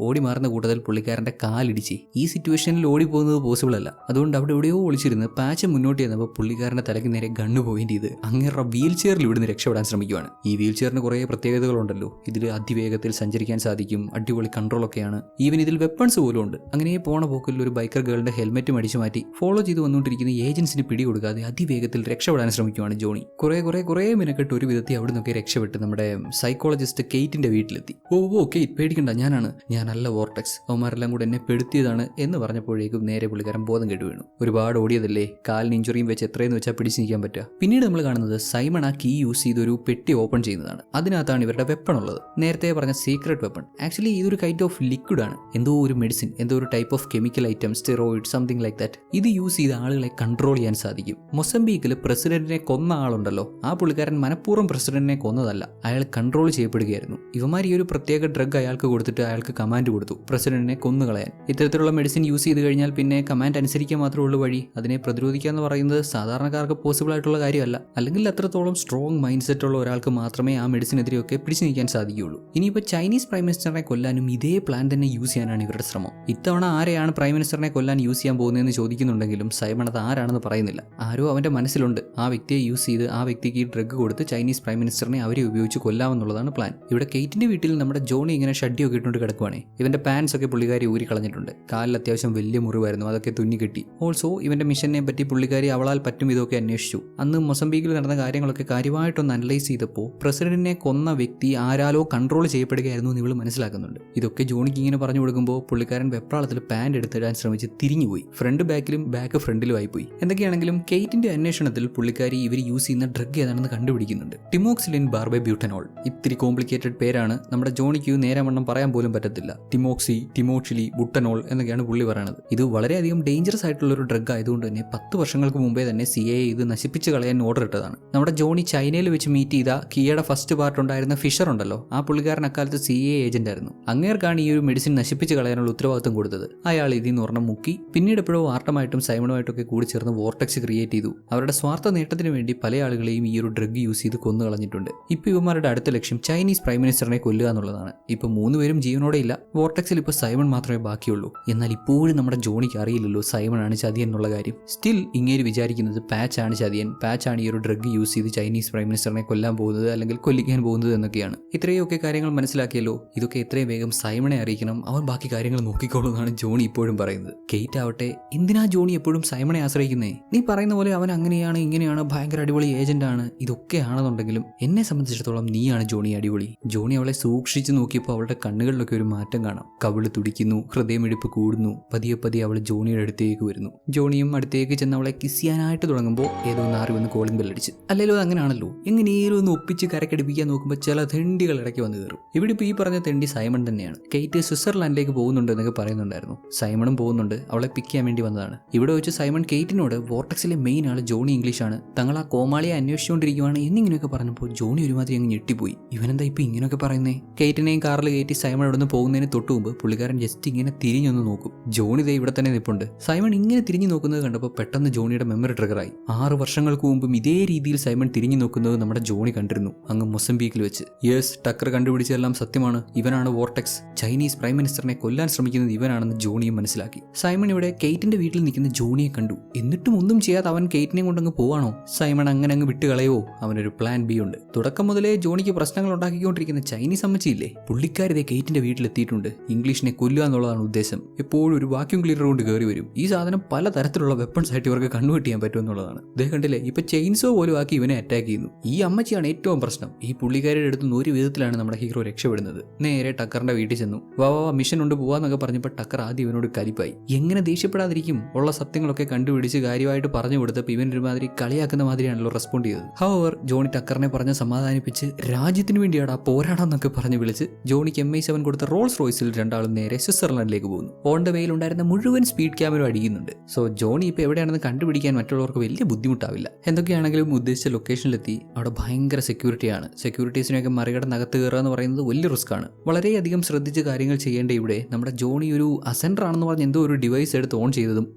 S1: ഓടി മാറുന്ന കൂട്ടത്തിൽ പുള്ളിക്കാരന്റെ കാലിടിച്ച്. ഈ സിറ്റുവേഷനിൽ ഓടി പോകുന്നത് പോസിബിൾ അല്ല. അതുകൊണ്ട് അവിടെ എവിടെയോ ഒളിച്ചിരുന്ന് പാച്ച് മുന്നോട്ട് ചെന്നപ്പോൾ പുള്ളിക്കാരന്റെ തലയ്ക്ക് നേരെ ഗണ്ണ് പോയിന്റ് ചെയ്ത് അങ്ങേറെ വീൽ ചെയറിൽ ഇവിടുന്ന് രക്ഷപ്പെടാൻ ശ്രമിക്കുകയാണ്. ഈ വീൽ ചെയറിന് കുറേ പ്രത്യേകതകളുണ്ടല്ലോ. ഇതിൽ അതിവേഗത്തിൽ സഞ്ചരിക്കാൻ സാധിക്കും, അടിപൊളി കൺട്രോളൊക്കെയാണ്. ഈവൻ ഇതിൽ വെപ്പൺസ് പോലും ഉണ്ട്. അങ്ങനെ പോണ പോക്കിൽ ഒരു ബൈക്കർ ഗേളിന്റെ ഹെൽമെറ്റ് അടിച്ചു മാറ്റി ഫോളോ ചെയ്ത് വന്നുകൊണ്ടിരിക്കുന്ന ഏജൻസിന് പിടികൊടുക്കാതെ അതിവേഗത്തിൽ രക്ഷപ്പെടാൻ ശ്രമിക്കുകയാണ് ജോണി. കുറേ മിനിറ്റ് ഒരു വിധത്തിൽ അവിടെ നിന്നൊക്കെ രക്ഷപ്പെട്ട് നമ്മുടെ സൈക്കോളജിസ്റ്റ് കെയ്റ്റിന്റെ വീട്ടിലെത്തി. ഓ കെയ്റ്റ് പേടിക്കണ്ട, ഞാനല്ല വോർട്ടെക്സ്, അവന്മാരെല്ലാം കൂടെ എന്നെ പെടുത്തിയതാണ് എന്ന് പറഞ്ഞപ്പോഴേക്കും നേരെ പുള്ളിക്കാരൻ ബോധം കെട്ടു വീണു. ഒരുപാട് ഓടിയതല്ലേ, കാലിന് ഇഞ്ചുറിയും വെച്ച് എത്രയെന്ന് വെച്ചാൽ പിടിച്ചു നിൽക്കാൻ പറ്റുക. പിന്നീട് നമ്മൾ കാണുന്നത് സൈമൺ ആ കീ യൂസ് ചെയ്ത് ഒരു പെട്ടി ഓപ്പൺ ചെയ്യുന്നതാണ്. അതിനകത്താണ് ഇവരുടെ വെപ്പൺ ഉള്ളത്. നേരത്തെ പറഞ്ഞ സീക്രട്ട് വെപ്പൺ. ആക്ച്വലി ഇതൊരു കൈൻഡ് ഓഫ് ലിക്വിഡ് ആണ്. എന്തോ ഒരു മെഡിസിൻ, എന്തോ ഒരു type of chemical item, steroid, something like that. ഇത് യൂസ് ചെയ്ത് ആളുകളെ കൺട്രോൾ ചെയ്യാൻ സാധിക്കും. മൊസംബീക്കിൽ പ്രസിഡന്റിനെ കൊന്ന ആളുണ്ടല്ലോ, ആ പുള്ളിക്കാരൻ മനഃപൂർവ്വം പ്രസിഡന്റിനെ കൊന്നതല്ല, അയാൾ കൺട്രോൾ ചെയ്യപ്പെടുകയായിരുന്നു. ഇവന്മാർ ഈ ഒരു പ്രത്യേക ഡ്രഗ് അയാൾക്ക് കൊടുത്തിട്ട് അയാൾക്ക് കമാൻഡ് കൊടുത്തു പ്രസിഡന്റിനെ കൊന്നുകളയാൻ. ഇത്തരത്തിലുള്ള മെഡിസിൻ യൂസ് ചെയ്ത് കഴിഞ്ഞാൽ പിന്നെ കമാൻഡ് അനുസരിക്കാൻ മാത്രമേ ഉള്ളൂ വഴി. അതിനെ പ്രതിരോധിക്കുക എന്ന് പറയുന്നത് സാധാരണക്കാർക്ക് പോസിബിൾ ആയിട്ടുള്ള കാര്യമല്ല. അല്ലെങ്കിൽ അത്രത്തോളം സ്ട്രോങ് മൈൻഡ് സെറ്റ് ഉള്ള ഒരാൾക്ക് മാത്രമേ ആ മെഡിസിനെതിരെയൊക്കെ പിടിച്ചു നിൽക്കാൻ സാധിക്കുകയുള്ളൂ. ഇനിയിപ്പോൾ ചൈനീസ് പ്രൈം മിനിസ്റ്ററിനെ കൊല്ലാനും ഇതേ പ്ലാൻ തന്നെ യൂസ് ചെയ്യാനാണ് ഇവരുടെ ശ്രമം. ഇത്തവണ ആരെയാണ് പ്രൈം മിനിസ്റ്ററിനെ കൊല്ലാൻ യൂസ് ചെയ്യാൻ പോകുന്നതെന്ന് ചോദിക്കുന്നുണ്ടെങ്കിലും സൈമൺ അത് ആരാണെന്ന് പറയുന്നില്ല. ആരോ അവന്റെ മനസ്സിലുണ്ട്. ആ വ്യക്തിയെ യൂസ് ചെയ്ത് ആ വ്യക്തിക്ക് ഈ ഡ്രഗ് കൊടുത്ത് ചൈനീസ് പ്രൈം മിനിസ്റ്ററിനെ അവരെ ഉപയോഗിച്ച് കൊല്ലാമെന്നുള്ളതാണ് പ്ലാൻ. ഇവിടെ കെയ്റ്റിന്റെ വീട്ടിൽ നമ്മുടെ ജോണി ഇങ്ങനെ ഷഡ്ഡിയൊക്കെ ഇട്ടുകൊണ്ട് കിടക്കുവാണ്. ഇവന്റെ പാൻസ് ഒക്കെ പുള്ളിക്കാരി ഊരി കളഞ്ഞിട്ടുണ്ട്. കാലിൽ അത്യാവശ്യം വലിയ മുറിവായിരുന്നു, അതൊക്കെ തുന്നി കെട്ടി. ഓൾസോ ഇവന്റെ മിഷനെ പറ്റി പുള്ളിക്കാരി അവളാൽ പറ്റും ഇതൊക്കെ അന്വേഷിച്ചു. അന്ന് മൊസംബീക്കിൽ നടന്ന കാര്യങ്ങളൊക്കെ കാര്യമായിട്ടൊന്ന് അനലൈസ് ചെയ്തപ്പോൾ പ്രസിഡന്റിനെ കൊന്ന വ്യക്തി ആരാലോ കൺട്രോൾ ചെയ്യപ്പെടുകയായിരുന്നു എന്ന് ഇവൾ മനസ്സിലാക്കുന്നുണ്ട്. ഇതൊക്കെ ജോണിക്ക് ഇങ്ങനെ പറഞ്ഞു കൊടുക്കുമ്പോൾ പുള്ളിക്കാരൻ വെപ്രാളത്തിൽ പാൻറ് എടുത്തിടാൻ ശ്രമിച്ച് തിരിഞ്ഞുപോയി. ഫ്രണ്ട് ബാക്കിലും ബാക്ക് ഫ്രണ്ടിലും ആയിപ്പോയി. എന്തൊക്കെയാണെങ്കിലും കെയ്റ്റിന്റെ അന്വേഷണത്തിൽ പുള്ളിക്കാരി ഇവർ യൂസ് ചെയ്യുന്ന ഡ്രഗ് ഏതാണെന്ന് കണ്ടുപിടിക്കുന്നുണ്ട്. ടിമോക്സിലിൻ ബാർബൈബ്യൂട്ടനോൾ. ഇത്തിരി കോംപ്ലിക്കേറ്റഡ് പേരാണ്, നമ്മുടെ ജോണിക്ക് നേരവണ്ണം പറയാൻ പോലും പറ്റത്തില്ല. ടിമോക്സി, ടിമോക്സിലി, ബുട്ടനോൾ എന്നൊക്കെയാണ് പുള്ളി പറയുന്നത്. ഇത് വളരെയധികം ഡേഞ്ചറസ് ആയിട്ടുള്ള ഒരു ഡ്രഗ് ആയതുകൊണ്ട് തന്നെ 10 വർഷങ്ങൾക്ക് മുമ്പേ തന്നെ CIA ഇത് നശിപ്പിച്ച് കളയാൻ ഓർഡർ ഇട്ടതാണ്. നമ്മുടെ ജോണി ചൈനയിൽ വെച്ച് മീറ്റ് ചെയ്ത കിയുടെ ഫസ്റ്റ് പാർട്ട് ഉണ്ടായിരുന്ന ഫിഷർ ഉണ്ടല്ലോ, ആ പുള്ളിക്കാരൻ അക്കാലത്ത് CIA ഏജന്റ് ആയിരുന്നു. അങ്ങേർക്കാണ് ഈ ഒരു മെഡിസിൻ നശിപ്പിച്ച് കളയാനുള്ള ഉത്തരവാദിത്വം കൊടുത്തത്. അയാൾ ഇതിൽ നിന്ന് ഒരെണ്ണം മുക്കി. പിന്നീട് എപ്പോഴോ ആർട്ടമായിട്ടും സൈമണുമായിട്ടൊക്കെ കൂടി ചേർന്ന് വോർട്ടെക്സ് ക്രിയേറ്റ് ചെയ്തു. അവരുടെ സ്വാർത്ഥ നേട്ടത്തിന് വേണ്ടി പല ആളുകളെയും ഈ ഒരു ഡ്രഗ് യൂസ് ചെയ്ത് കൊന്നു കളഞ്ഞിട്ടുണ്ട്. ഇപ്പൊ ഇവന്മാരുടെ അടുത്ത ലക്ഷ്യം ചൈനീസ് പ്രൈം മിനിസ്റ്ററിനെ കൊല്ലുക എന്നുള്ളതാണ്. ഇപ്പൊ 3 പേരും ജീവനോടെ ഇല്ല. വോർട്ടെക്സിൽ ഇപ്പൊ സൈമൺ മാത്രമേ ബാക്കിയുള്ളൂ. എന്നാൽ ഇപ്പോഴും നമ്മുടെ ജോണിക്ക് അറിയില്ലല്ലോ സൈമൺ ആണ് ചതിയൻ എന്നുള്ള കാര്യം. സ്റ്റിൽ ഇങ്ങേര് വിചാരിക്കുന്നത് പാച്ച് ആണ് ചതിയൻ, പാച്ച് ആണ് ഈ ഒരു ഡ്രഗ് യൂസ് ചെയ്ത് ചൈനീസ് പ്രൈം മിനിസ്റ്ററിനെ കൊല്ലാൻ പോകുന്നത് അല്ലെങ്കിൽ കൊല്ലിക്കാൻ പോകുന്നത് എന്നൊക്കെയാണ്. ഇത്രയൊക്കെ കാര്യങ്ങൾ മനസ്സിലാക്കിയല്ലോ. ഇതൊക്കെ എത്രയും വേഗം സൈമണെ അറിയിക്കണം, അവൻ ബാക്കി കാര്യങ്ങൾ നോക്കിക്കോളൂ എന്നാണ് ജോണി ഇപ്പോഴും പറയുന്നത്. കെയ്റ്റ് ആവട്ടെ, എന്തിനാ ജോണി എപ്പോഴും സൈമണെ ആശ്രയിക്കുന്നേ? നീ പറയുന്ന പോലെ അവൻ അങ്ങനെയാണ് ഇങ്ങനെയാണ്, ഭയങ്കര അടിപൊളി ഏജന്റ് ആണ്, ഇതൊക്കെയാണെന്നുണ്ടെങ്കിലും എന്നെ സംബന്ധിച്ചിടത്തോളം നീയാണ് ജോണി അടിപൊളി. ജോണി അവളെ സൂക്ഷിച്ചു നോക്കിയപ്പോൾ അവളുടെ കണ്ണുകളിലൊക്കെ ഒരു മാറ്റം കാണാം. കവിള് തുടിക്കുന്നു, ഹൃദയമിടിപ്പ് കൂടുന്നു. പതിയെ പതിയെ അവൾ ജോണിയുടെ അടുത്തേക്ക് വരുന്നു. ജോണിയും അടുത്തേക്ക് ചെന്ന് അവളെ കിസ് ചെയ്യാനായിട്ട് തുടങ്ങുമ്പോൾ ഏതോ നാറി വന്ന് കോളിംഗ് ബെല്ലടിച്ച്. അല്ലല്ലോ അങ്ങനെയാണല്ലോ, എങ്ങനെയും ഒന്ന് ഒപ്പിച്ച് കരക്കടിപ്പിക്കാൻ നോക്കുമ്പോൾ ചില തെണ്ടികൾ ഇടയ്ക്ക് വന്ന് കയറും. ഇവിടെ ഇപ്പോൾ ഈ പറഞ്ഞ തെണ്ടി സൈമൺ തന്നെയാണ്. കെയ്റ്റ് സ്വിറ്റ്സർലാൻഡിലേക്ക് പോകുന്നുണ്ട് എന്നൊക്കെ പറയുന്നുണ്ടായിരുന്നു. സൈമണും പോകുന്നുണ്ട്, അവളെ പിക്ക് ചെയ്യാൻ വേണ്ടി വന്നതാണ്. ഇവിടെ വെച്ച് സൈമൺ കെയ്റ്റിനോട് വോർട്ടെക്സിലെ മെയിൻ ആള് ജോണി ഇംഗ്ലീഷാണ്, തങ്ങൾ ആ കോമാളിയെ അന്വേഷിച്ചുകൊണ്ടിരിക്കുകയാണ് എന്നിങ്ങനെയൊക്കെ പറഞ്ഞപ്പോൾ ജോണി ഒരുമാതിരി അങ്ങ് ഞെട്ടിപ്പോയി. ഇവനെന്താ ഇപ്പൊ ഇങ്ങനെയൊക്കെ പറയുന്നേ? കെയ്റ്റിനെയും കാറിൽ കയറ്റി സൈമൺ ഇവിടെ നിന്ന് പോകുന്നതിന് തൊട്ട് മുമ്പ് പുള്ളിക്കാരൻ ജസ്റ്റ് ഇങ്ങനെ തിരിഞ്ഞൊന്ന് നോക്കും. ജോണി ദേ ഇവിടെ തന്നെ നിൽപ്പുണ്ട്. സൈമൺ ഇങ്ങനെ തിരിഞ്ഞു നോക്കുന്നത് കണ്ടപ്പോൾ പെട്ടെന്ന് ജോണിയുടെ മെമ്മറി ട്രിഗറായി. 6 വർഷങ്ങൾക്ക് മുമ്പും ഇതേ രീതിയിൽ സൈമൺ തിരിഞ്ഞു നോക്കുന്നത് നമ്മുടെ ജോണി കണ്ടിരുന്നു, അങ്ങ് മൊസംബീക്കിൽ വെച്ച്. യെസ്, ടക്കർ കണ്ടുപിടിച്ചതെല്ലാം സത്യമാണ്. ഇവനാണ് വോർട്ടെക്സ്. ചൈനീസ് പ്രൈം മിനിസ്റ്ററിനെ കൊല്ലാൻ ശ്രമിക്കുന്നത് ഇവനാണെന്ന് ജോണിയും മനസ്സിലാക്കി. സൈമൺ ഇവിടെ കെയ്റ്റിന്റെ വീട്ടിൽ നിൽക്കുന്ന ജോണിയെ കണ്ടു. എന്നിട്ടും ഒന്നും ചെയ്യാതെ അവൻ കെയ്റ്റിനെ കൊണ്ടങ്ങ് പോവാണോ? സൈമൺ അങ്ങനെ അങ്ങ് വിട്ടുകളയോ? അവനൊരു പ്ലാൻ ബി ഉണ്ട്. തുടക്കം മുതലേ ജോണിക്ക് പ്രശ്നങ്ങൾ ഉണ്ടാക്കിക്കൊണ്ടിരിക്കുന്ന ചൈനീസ് അമ്മച്ചിയില്ലേ, പുള്ളിക്കാരിതേ കെയ്റ്റിന്റെ വീട്ടിലെത്തിയിട്ടുണ്ട്. ഇംഗ്ലീഷിനെ കൊല്ലുക എന്നുള്ളതാണ് ഉദ്ദേശം. എപ്പോഴും ഒരു വാക്യൂം ക്ലീനർ കൊണ്ട് കയറി വരും. ഈ സാധനം പല തരത്തിലുള്ള വെപ്പൺസ് ആയിട്ട് ഇവർക്ക് കൺവേർട്ട് ചെയ്യാൻ പറ്റും എന്നുള്ളതാണ്. ഇതേ കണ്ടില്ലേ, ഇപ്പൊ ചെയിൻസോ പോലും ആക്കി ഇവനെ അറ്റാക്ക് ചെയ്യുന്നു. ഈ അമ്മച്ചിയാണ് ഏറ്റവും പ്രശ്നം. ഈ പുള്ളിക്കാരുടെ അടുത്ത് ഒരു വിധത്തിലാണ് നമ്മുടെ ഹീറോ രക്ഷപ്പെടുന്നത്. നേരെ ടക്കറിന്റെ വീട്ടിൽ ചെന്നു. വാ മിഷൻ ഉണ്ട് പോവാന്നൊക്കെ പറഞ്ഞപ്പോൾ ടക്കർ ആദ്യം ഇവനോട് കലിപ്പായി. എങ്ങനെ ദേഷ്യപ്പെടാതിരിക്കും? ഉള്ള സത്യങ്ങളൊക്കെ കണ്ടുപിടിച്ച് കാര്യമായിട്ട് പറഞ്ഞു കൊടുത്തപ്പോൾ ഇവൻ ഒരുമാതിരി കളിയാക്കുന്ന മാതിരിയാണല്ലോ റെസ്പോണ്ട് ചെയ്തത്. ഹവർ ജോണി ടക്കറിനെ പറഞ്ഞ് സമാധാനിപ്പിച്ച് രാജ്യത്തിന് വേണ്ടിയാടാ പോരാടാന്നൊക്കെ പറഞ്ഞ് വിളിച്ച് ജോണിക്ക് MI7 കൊടുത്ത റോൾസ് റോയ്സിൽ രണ്ടാളും നേരെ സ്വിറ്റ്സർലൻഡിലേക്ക് പോകുന്നു. ഓൺ ദ വേയിൽ ഉണ്ടായിരുന്ന മുഴുവൻ സ്പീഡ് ക്യാമറ അടിക്കുന്നുണ്ട്. സോ ജോണി ഇപ്പോൾ എവിടെയാണെന്ന് കണ്ടുപിടിക്കാൻ മറ്റുള്ളവർക്ക് വലിയ ബുദ്ധിമുട്ടാവില്ല. എന്തൊക്കെയാണെങ്കിലും ഉദ്ദേശിച്ച ലൊക്കേഷനിലെത്തി അവിടെ ഭയങ്കര സെക്യൂരിറ്റിയാണ്. സെക്യൂരിറ്റീസിനെയൊക്കെ മറികടന്ന് അകത്ത് കയറുക എന്ന് പറയുന്നത് വലിയ റിസ്ക് ആണ്. വളരെയധികം ശ്രദ്ധിച്ച് കാര്യങ്ങൾ ചെയ്യേണ്ട ഇവിടെ നമ്മുടെ ജോണി ഒരു അസെൻഡർ ആണെന്ന് പറഞ്ഞ് എന്തോ ഒരു ഡിവൈസ് എടുത്ത് ഓൺ ചെയ്തതും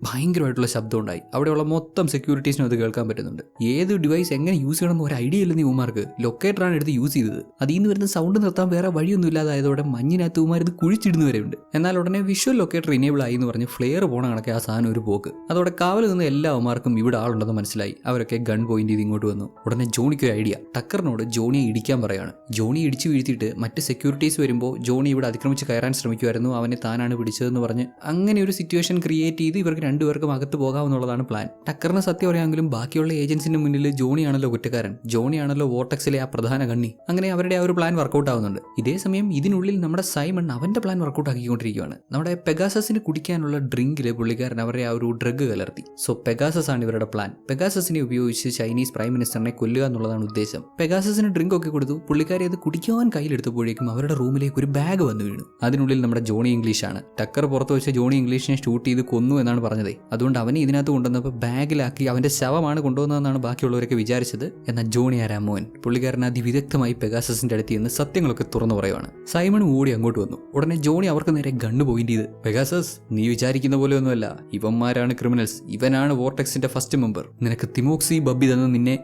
S1: ഭയങ്കരമായിട്ടുള്ള ശബ്ദം ഉണ്ടായി. അവിടെയുള്ള മൊത്തം സെക്യൂരിറ്റീസിനും അത് കേൾക്കാൻ പറ്റുന്നുണ്ട്. ഏത് ഡിവൈസ് എങ്ങനെ യൂസ് ചെയ്യണമെന്ന് ഒരു ഐഡിയ ഇല്ലെന്ന് ഇവന്മാർക്ക്. ലൊക്കേറ്ററാണ് എടുത്ത് യൂസ് ചെയ്തത്. അതിൽ നിന്ന് വരുന്ന സൗണ്ട് നിർത്താൻ വേറെ വഴിയൊന്നും ഇല്ലാതായതോടെ മഞ്ഞിനകത്ത് ഇവന്മാർ ഇത് കുഴിച്ചിടുന്നവരുണ്ട്. എന്നാൽ ഉടനെ വിഷ്വൽ ലൊക്കേറ്റർ ഇനേബിൾ ആയി എന്ന് പറഞ്ഞ് ഫ്ലെയർ പോണ കണക്കെ ആ സാധനം ഒരു പോക്ക്. അതോടെ കാവൽ നിന്ന് എല്ലാ അവന്മാർക്കും ഇവിടെ ആളുണ്ടെന്ന് മനസ്സിലായി. അവരൊക്കെ ഗൺ പോയിന്റ് ചെയ്ത് ഇങ്ങോട്ട് വന്നു. ഉടനെ ജോണിക്ക് ഒരു ഐഡിയ. ടക്കറിനോട് ജോണിയെ ഇടിക്കാൻ പറയാണ്. ജോണി ഇടിച്ചു വീഴ്ത്തിയിട്ട് മറ്റ് സെക്യൂരിറ്റീസ് വരുമ്പോൾ ജോണി ഇവിടെ അതിക്രമിച്ച് കയറാൻ ശ്രമിക്കുമായിരുന്നു, അവനെ താനാണ് പിടിച്ചതെന്ന് പറഞ്ഞ് അങ്ങനെ ഒരു സിറ്റുവേഷൻ ക്രിയേറ്റ് ചെയ്ത് ഇവർക്ക് രണ്ടുപേർക്കും അകത്ത് പോകാമെന്നുള്ളതാണ് പ്ലാൻ. ടക്കറിന് സത്യം പറയാമെങ്കിലും ബാക്കിയുള്ള ഏജൻസിന്റെ മുന്നിൽ ജോണിയാണല്ലോ കുറ്റക്കാരൻ. ജോണിയാണല്ലോ വോർട്ടെക്സിലെ ആ പ്രധാന കണ്ണി. അങ്ങനെ അവരുടെ ആ ഒരു പ്ലാൻ വർക്കൗട്ട് ആവുന്നുണ്ട്. ഇതേ സമയം ഇതിനുള്ളിൽ നമ്മുടെ സൈമൺ അവന്റെ പ്ലാൻ വർക്കൗട്ട് ആക്കിക്കൊണ്ടിരിക്കുകയാണ്. നമ്മുടെ പെഗാസസിന് കുടിക്കാനുള്ള ഡ്രിങ്കിൽ പുള്ളിക്കാരൻ അവരുടെ ആ ഒരു ഡ്രഗ് കലർത്തി. സോ പെഗാസസ് ആണ് ഇവരുടെ പ്ലാൻ. പെഗാസസിനെ ഉപയോഗിച്ച് ചൈനീസ് പ്രൈം മിനിസ്റ്ററിനെ കൊല്ലുക എന്നുള്ളതാണ് ഉദ്ദേശം. പെഗാസസിന് ഡ്രിങ്ക് ഒക്കെ കൊടുത്തു. പുള്ളിക്കാരെ അത് കുടിക്കാൻ കയ്യിലെടുത്തപ്പോഴേക്കും അവരുടെ റൂമിലേക്ക് ഒരു ബാഗ് വന്നു വീണു. അതിനുള്ളിൽ നമ്മുടെ ജോണി ഇംഗ്ലീഷാണ്. ടക്കർ പുറത്ത് വെച്ച് ജോണി ഇംഗ്ലീഷിനെ ഷൂട്ട് ചെയ്ത് കൊന്നു എന്നാണ് പറഞ്ഞത്. അതുകൊണ്ട് അവനെ ഇതിനകത്ത് കൊണ്ടുവന്നപ്പോൾ ബാഗിലാക്കി അവന്റെ ശവമാണ് കൊണ്ടുവന്നതെന്നാണ് ബാക്കിയുള്ളവരൊക്കെ വിചാരിച്ചത്. എന്നാൽ ജോണി ആരാമോൻ പുള്ളിക്കാരൻ അതിവിദഗ്ധമായി പെഗാസസിന്റെ അടുത്ത് നിന്ന് സത്യങ്ങളൊക്കെ തുറന്നു പറയുവാണ്. സൈമണും ഓടി അങ്ങോട്ട് വന്നു. ഉടനെ ജോണി അവർക്ക് നേരെ ഗണ്ണ് പോയിന്റ് ചെയ്ത്, പെഗാസസ് നീ വിചാരിക്കുന്ന പോലെ ഒന്നുമല്ല, ഇവന്മാരാണ് ക്രിമിനൽസ്, ഇവനാണ് വോർട്ടെക്സിന്റെ ഫസ്റ്റ് മെമ്പർ. നിനക്ക് തിമോക്സി ബബ്ബി തന്ന് നിന്നെ